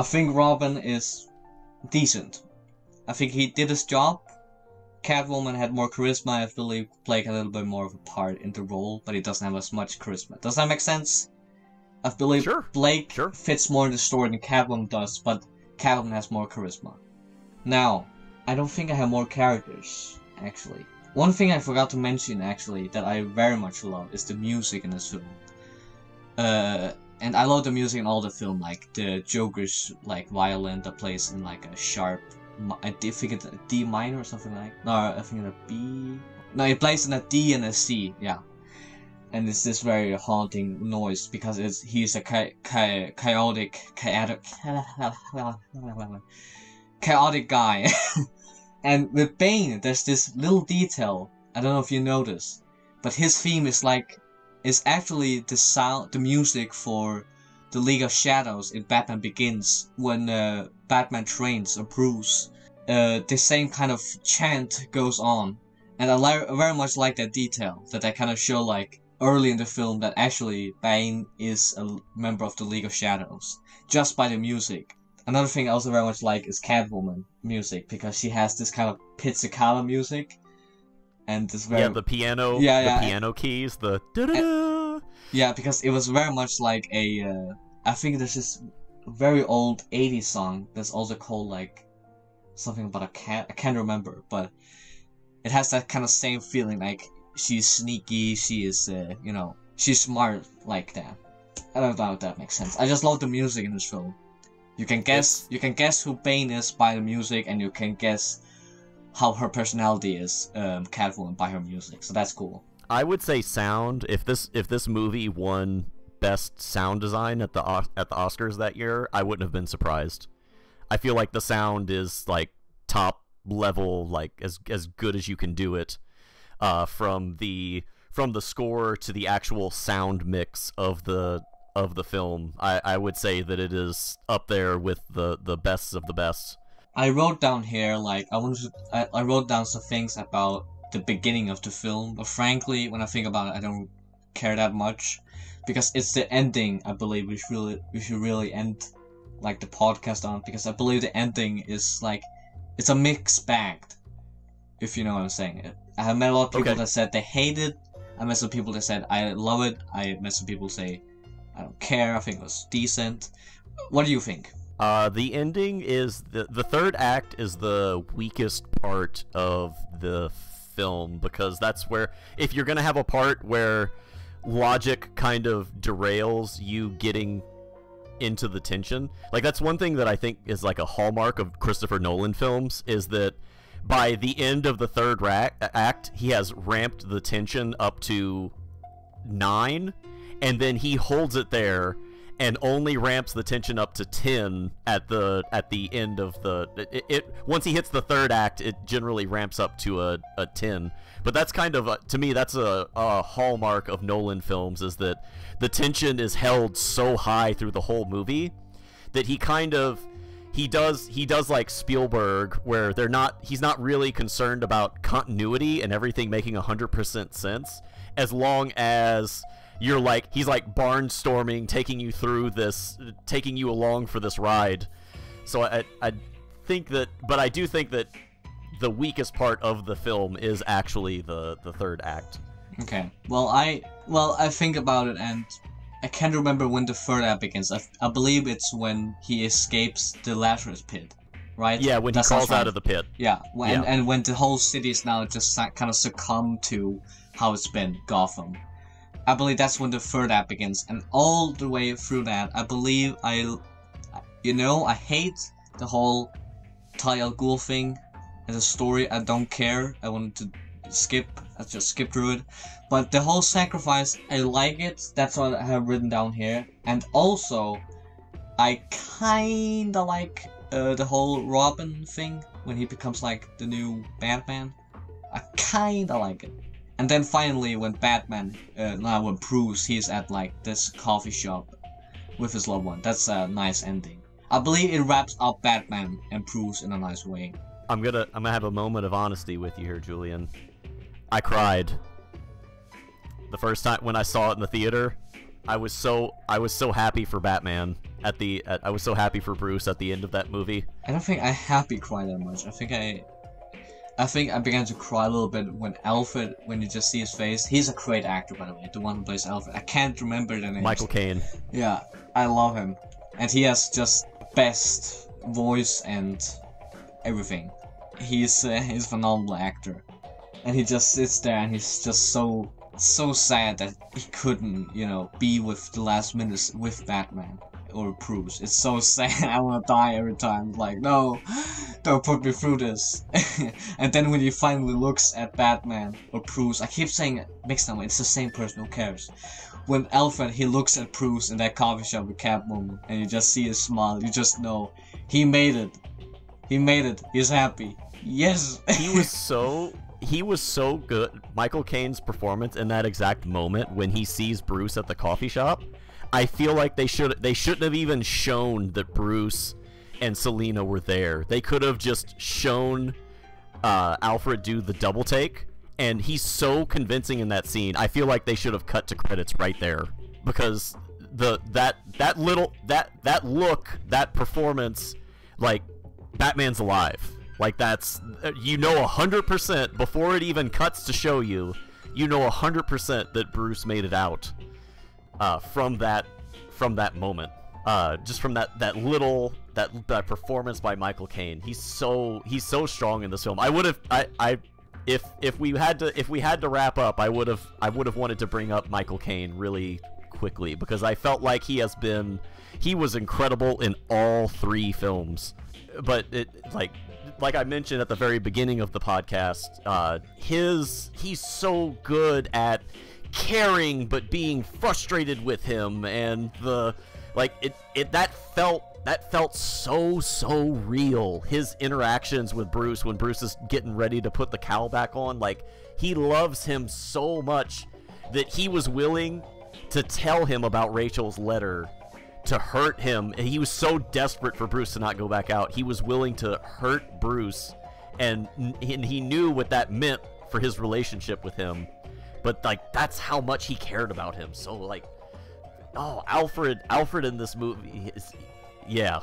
think Robin is decent. I think he did his job. Catwoman had more charisma. I believe Blake had a little bit more of a part in the role, but he doesn't have as much charisma. Does that make sense? I believe Blake fits more in the story than Catwoman does, but Catwoman has more charisma. Now, I don't think I have more characters, actually. One thing I forgot to mention, actually, that I very much love is the music in this film. And I love the music in all the film, like the Joker's like violin that plays in like a sharp, I think it's a D minor or something like. No, I think it's a B. No, it plays in a D and a C, yeah. And it's this very haunting noise because he's a chaotic guy. And with Bane, there's this little detail. I don't know if you notice, but his theme is actually the music for the League of Shadows in Batman Begins, when Batman trains Bruce. The same kind of chant goes on, and I very much like that detail, that they kind of show like early in the film that actually Bane is a member of the League of Shadows just by the music. Another thing I also very much like is Catwoman music, because she has this kind of pizzicato music, and this very the piano, the piano keys, the da-da-da. Yeah, because it was very much like a I think there's this very old 80s song that's also called like something about a cat. I can't remember, but it has that kind of same feeling, like she's sneaky, she is you know, she's smart like that. I don't know if that makes sense. I just love the music in this film. You can guess who Bane is by the music, and you can guess how her personality is, Catwoman, by her music. So that's cool. I would say sound. If this movie won best sound design at the Oscars that year, I wouldn't have been surprised. I feel like the sound is like top level, like as good as you can do it, from the score to the actual sound mix of the film. I would say that it is up there with the best of the best. I wrote down here, like, I wrote down some things about the beginning of the film, but frankly, when I think about it, I don't care that much, because it's the ending, I believe, we should really end like the podcast on, because I believe the ending is like, it's a mixed bag, if you know what I'm saying. I have met a lot of people that said they hate it. I met some people that said I love it. I met some people say I don't care. I think it was decent. What do you think? The ending is the third act is the weakest part of the film, because that's where, if you're gonna have a part where logic kind of derails you getting into the tension, like that's one thing that I think is like a hallmark of Christopher Nolan films, is that by the end of the third act he has ramped the tension up to 9, and then he holds it there and only ramps the tension up to 10 at the end of the once he hits the third act, it generally ramps up to a 10. But that's kind of to me, that's a hallmark of Nolan films, is that the tension is held so high through the whole movie that he does like Spielberg, where he's not really concerned about continuity and everything making 100% sense, as long as you're like, he's like barnstorming, taking you along for this ride. So I think that, but I do think that the weakest part of the film is actually the third act. Okay. Well, I think about it, and I can't remember when the third act begins. I believe it's when he escapes the Lazarus pit, right? Yeah, when he crawls out of the pit. Yeah, and when the whole city is now just kind of succumbed to how it's been, Gotham. I believe that's when the third act begins, and all the way through that, I believe I hate the whole Talia al Ghul thing as a story. I don't care. I wanted to I just skip through it. But the whole sacrifice, I like it. That's what I have written down here. And also, I kinda like the whole Robin thing when he becomes like the new Batman. I kinda like it. And then finally, when when Bruce, he's at like this coffee shop with his loved one. That's a nice ending. I believe it wraps up Batman and Bruce in a nice way. I'm gonna have a moment of honesty with you here, Julian. I cried the first time when I saw it in the theater. I was so happy for Batman I was so happy for Bruce at the end of that movie. I don't think I happy cried that much. I think I began to cry a little bit when Alfred, when you just see his face. He's a great actor, by the way, the one who plays Alfred. I can't remember the name. Michael Caine. Yeah, I love him. And he has just best voice and everything. He's a phenomenal actor. And he just sits there and he's just so sad that he couldn't, be with the last minutes with Batman or Bruce. It's so sad. I want to die every time. Like, no, don't put me through this. And then when he finally looks at Batman or Bruce, I keep saying it mixed up. It's the same person. Who cares? When Alfred, he looks at Bruce in that coffee shop with Catwoman, and you just see his smile. You just know he made it. He made it. He's happy. Yes. He was so good. Michael Caine's performance in that exact moment when he sees Bruce at the coffee shop, I feel like they shouldn't have even shown that Bruce and Selina were there. They could have just shown Alfred do the double take, and he's so convincing in that scene. I feel like they should have cut to credits right there, because that look, that performance, like, Batman's alive. Like, that's, 100% before it even cuts to show you, 100% that Bruce made it out from that moment. Just from that performance by Michael Caine. He's so strong in this film. I would have if we had to wrap up, I would have wanted to bring up Michael Caine really quickly, because I felt like he was incredible in all 3 films. But like I mentioned at the very beginning of the podcast, he's so good at caring but being frustrated with him, and that felt so real. His interactions with Bruce when Bruce is getting ready to put the cowl back on, like, he loves him so much that he was willing to tell him about Rachel's letter to hurt him. He was so desperate for Bruce to not go back out. He was willing to hurt Bruce, and he knew what that meant for his relationship with him. But, like, that's how much he cared about him. So, like, Alfred in this movie Yeah.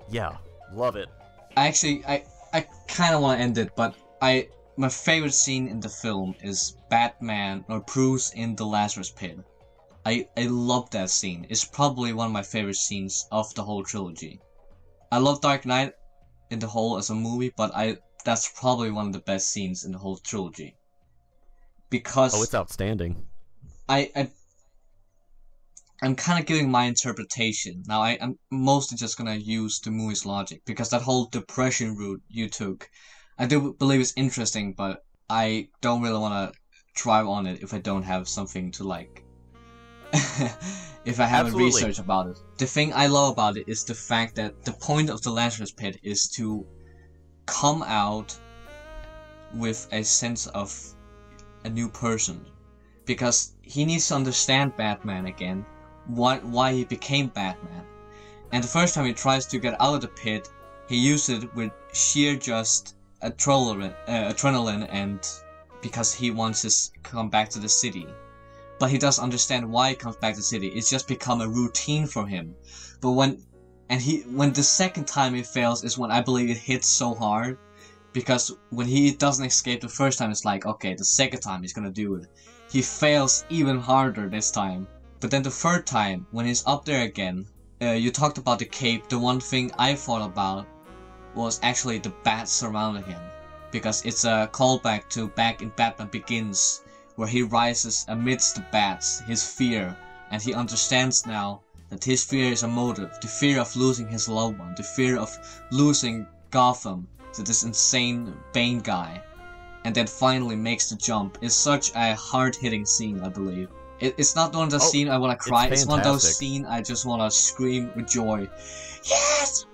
Yeah. Love it. I kind of want to end it, but my favorite scene in the film is Batman or Bruce in the Lazarus Pit. I love that scene. It's probably one of my favorite scenes of the whole trilogy. I love Dark Knight in the whole as a movie, but that's probably one of the best scenes in the whole trilogy. Because it's outstanding. I'm kind of giving my interpretation. Now, I'm mostly just gonna use the movie's logic, because that whole depression route you took, I do believe it's interesting, but I don't really want to drive on it if I don't have something to like. If I haven't researched about it. The thing I love about it is the fact that the point of the Lazarus Pit is to come out with a sense of a new person. Because he needs to understand Batman again, why he became Batman. And the first time he tries to get out of the pit, he uses it with sheer just adrenaline and because he wants to come back to the city. But he does understand why he comes back to the city. It's just become a routine for him. But when the second time he fails is when I believe it hits so hard. Because when he doesn't escape the first time, it's like, okay, the second time he's gonna do it. He fails even harder this time. But then the third time, when he's up there again, you talked about the cape. The one thing I thought about was actually the bats surrounding him. Because it's a callback to back in Batman Begins, where he rises amidst the bats, his fear, and he understands now that his fear is a motive, the fear of losing his loved one, the fear of losing Gotham to this insane Bane guy, and then finally makes the jump. It's such a hard-hitting scene, I believe. It's not one of those scenes I want to cry, it's one of those scenes I just want to scream with joy. Yes!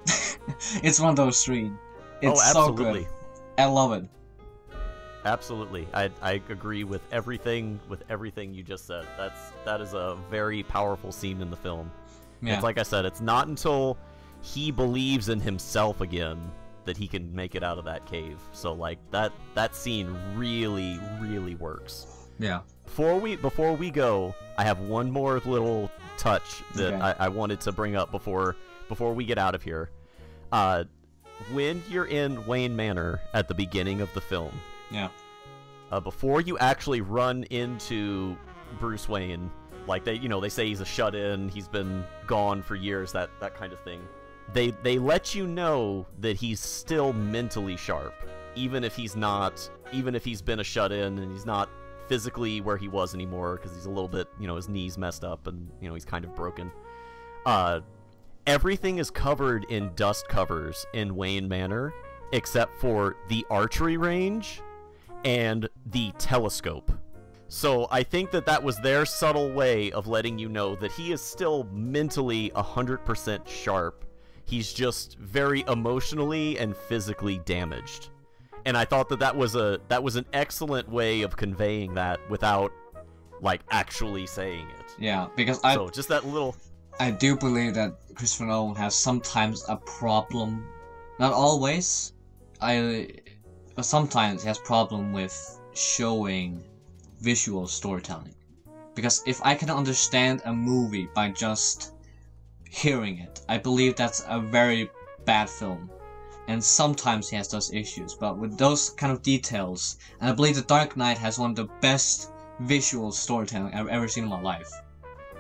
It's one of those scenes. It's so good. I love it. Absolutely, I agree with everything you just said. That is a very powerful scene in the film. Yeah. It's like I said, it's not until he believes in himself again that he can make it out of that cave. So like that scene really, really works. Yeah. Before we go, I have one more little touch that I wanted to bring up before we get out of here. When you're in Wayne Manor at the beginning of the film. Yeah. Before you actually run into Bruce Wayne, like they say he's a shut-in, he's been gone for years, that kind of thing. They let you know that he's still mentally sharp, even if he's been a shut-in and he's not physically where he was anymore because he's a little bit, his knees messed up and he's kind of broken. Everything is covered in dust covers in Wayne Manor except for the archery range and the telescope. So I think that was their subtle way of letting you know that he is still mentally 100% sharp. He's just very emotionally and physically damaged. And I thought that was an excellent way of conveying that without like actually saying it. Yeah, because just that little. I do believe that Christopher Nolan has sometimes a problem, not always. But sometimes he has problem with showing visual storytelling. Because if I can understand a movie by just hearing it, I believe that's a very bad film. And sometimes he has those issues, but with those kind of details, and I believe The Dark Knight has one of the best visual storytelling I've ever seen in my life.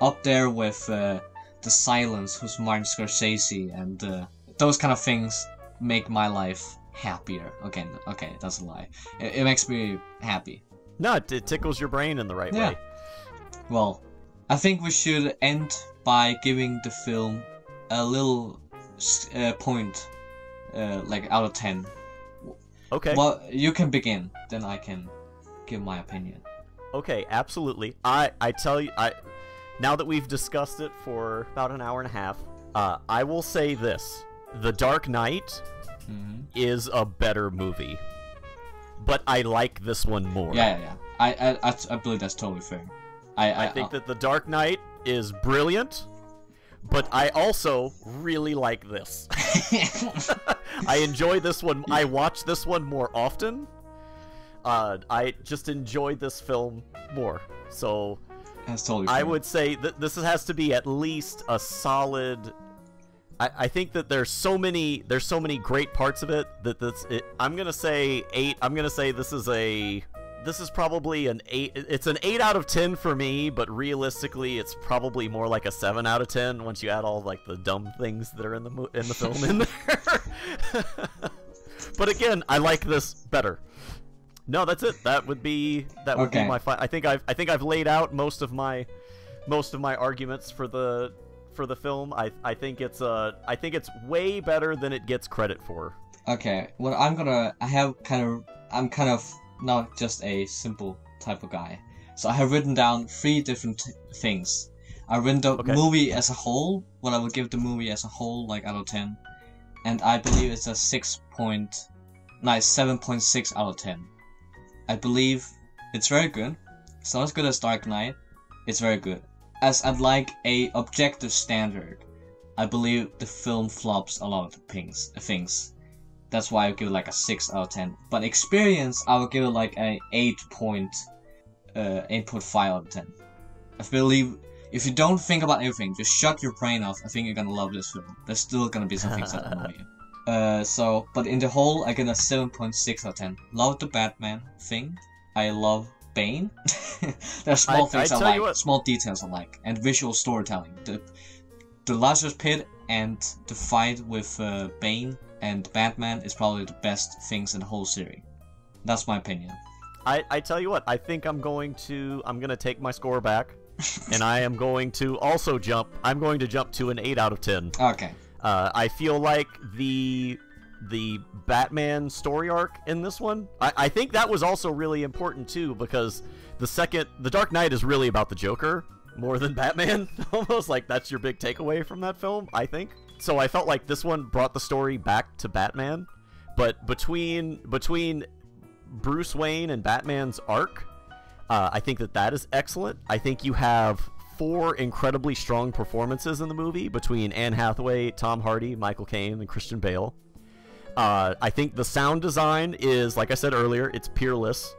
Up there with The Silence, who's Martin Scorsese, and those kind of things make my life happier. Okay, that's a lie. It makes me happy. No, it tickles your brain in the right way. Well, I think we should end by giving the film a little point, like out of 10. Okay. Well, you can begin, then I can give my opinion. Okay, absolutely. I tell you, now that we've discussed it for about an hour and a half, I will say this: The Dark Knight is a better movie, but I like this one more. Yeah. I believe that's totally fair. I think that The Dark Knight is brilliant, but I also really like this. I enjoy this one. I watch this one more often. I just enjoyed this film more. So that's totally fair. I would say that this has to be at least a solid I think that there's so many great parts of it that I'm gonna say 8. I'm gonna say this is probably an 8. It's an 8 out of 10 for me, but realistically, it's probably more like a 7 out of 10 once you add all like the dumb things that are in the film in there. But again, I like this better. No, that's it. That would be my I think I've laid out most of my arguments for the film. I think it's way better than it gets credit for. Okay, well I'm kind of not just a simple type of guy. So I have written down 3 different things. I've written the movie as a whole, what I would give the movie as a whole, like out of 10. And I believe it's a 7.6 out of 10. I believe it's very good. It's not as good as Dark Knight. It's very good. As at like a objective standard, I believe the film flops a lot of things. That's why I give it like a 6 out of 10. But experience, I would give it like a 8.5 out of 10. I believe if you don't think about anything, just shut your brain off, I think you're gonna love this film. There's still gonna be some things that annoy you. But in the whole, I give it a 7.6 out of 10. Love the Batman thing. I love Bane. There's small things I like, small details I like, and visual storytelling. The Lazarus Pit and the fight with Bane and Batman is probably the best things in the whole series. That's my opinion. I tell you what, I think I'm gonna take my score back, and I am going to also jump to an 8 out of 10. Okay. I feel like the Batman story arc in this one, I think that was also really important too, because the Dark Knight is really about the Joker more than Batman. Almost like that's your big takeaway from that film, I think. So I felt like this one brought the story back to Batman, but between Bruce Wayne and Batman's arc, I think that is excellent. I think you have 4 incredibly strong performances in the movie between Anne Hathaway, Tom Hardy, Michael Caine, and Christian Bale. I think the sound design is, like I said earlier, it's peerless.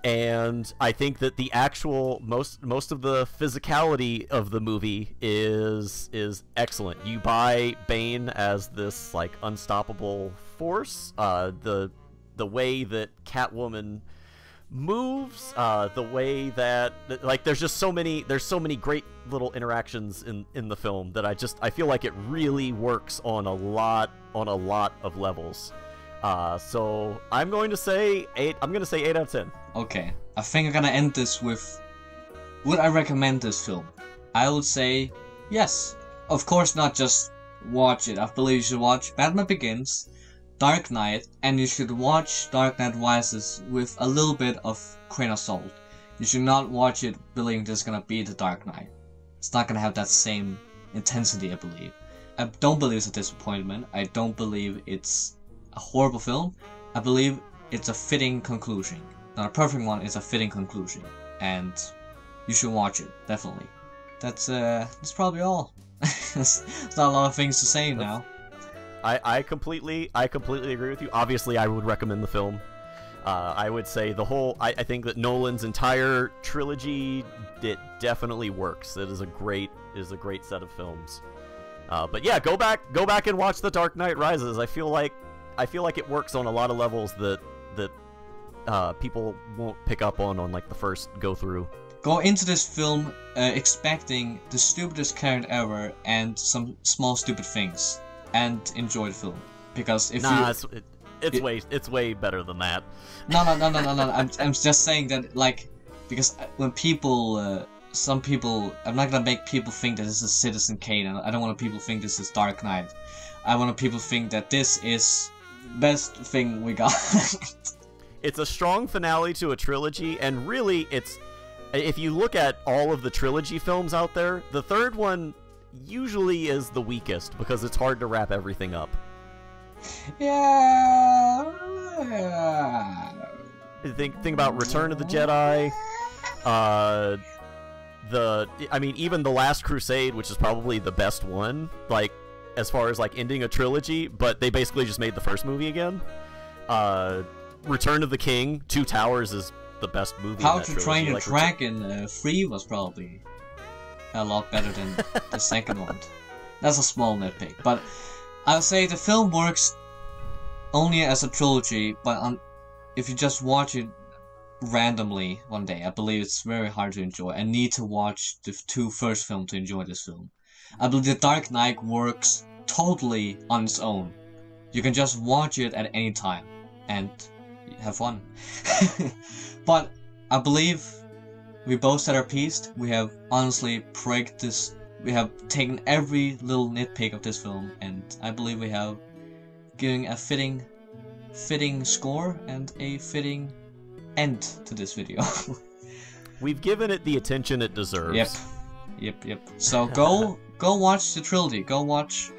And I think that the actual most of the physicality of the movie is excellent. You buy Bane as this like unstoppable force. The way that Catwoman moves, the way that like there's so many great little interactions in the film that I feel like it really works on a lot of levels. So I'm going to say 8 out of 10. Okay, I think I'm gonna end this with, would I recommend this film? I would say yes. Of course, not just watch it. I believe you should watch Batman Begins, Dark Knight, and you should watch Dark Knight Rises with a little bit of grain of salt. You should not watch it believing this is gonna be the Dark Knight. It's not gonna have that same intensity, I believe. I don't believe it's a disappointment. I don't believe it's a horrible film. I believe it's a fitting conclusion. Not a perfect one, it's a fitting conclusion. And you should watch it, definitely. That's probably all. There's not a lot of things to say now. I completely agree with you. Obviously, I would recommend the film. I would say I think that Nolan's entire trilogy, it definitely works. It is a great set of films. But yeah, go back and watch The Dark Knight Rises. I feel like it works on a lot of levels that people won't pick up on like the first go through. Go into this film expecting the stupidest character ever and some small stupid things, and enjoy the film. Because if it's way better than that. No. I'm just saying that, like, because when people, some people, I'm not gonna make people think that this is Citizen Kane, and I don't want people to think this is Dark Knight. I want people to think that this is best thing we got. It's a strong finale to a trilogy, and really, if you look at all of the trilogy films out there, the third one usually is the weakest because it's hard to wrap everything up. Yeah. Think about Return of the Jedi. Even The Last Crusade, which is probably the best one, like as far as like ending a trilogy, but they basically just made the first movie again. Return of the King, Two Towers is the best movie. How to Train Your Dragon 3 was probably a lot better than the second one. That's a small nitpick, but I'll say the film works only as a trilogy, but if you just watch it randomly one day, I believe it's very hard to enjoy. I need to watch the two first films to enjoy this film. I believe The Dark Knight works totally on its own. You can just watch it at any time and have fun. But I believe we both said our piece. We have honestly praised this. We have taken every little nitpick of this film, and I believe we have given a fitting score and a fitting end to this video. We've given it the attention it deserves. Yep. So go watch the trilogy. Go watch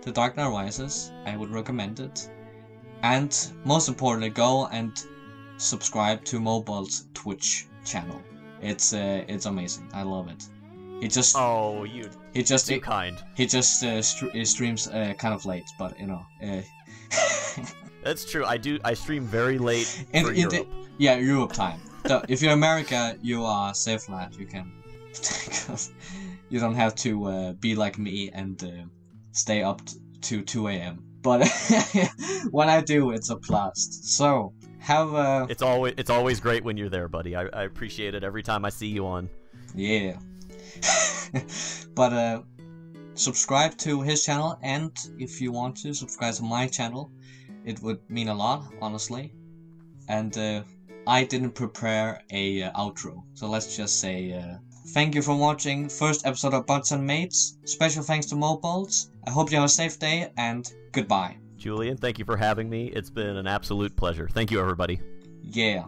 The Dark Knight Rises. I would recommend it. And most importantly, go and subscribe to Mobolts' Twitch channel. It's amazing. I love it. He just too kind. He just streams kind of late, but you know. That's true. I stream very late for Europe. Europe time. So if you're America, you are safe that you can. You don't have to be like me and stay up to 2 a.m. But when I do, it's a blast. So have a. It's always great when you're there, buddy. I appreciate it every time I see you on. Yeah. But subscribe to his channel, and if you want to subscribe to my channel, it would mean a lot, honestly. And I didn't prepare a outro, so let's just say thank you for watching first episode of Buds and Mates. Special thanks to Mobolts. I hope you have a safe day, and goodbye. Julian, thank you for having me. It's been an absolute pleasure. Thank you, everybody. Yeah.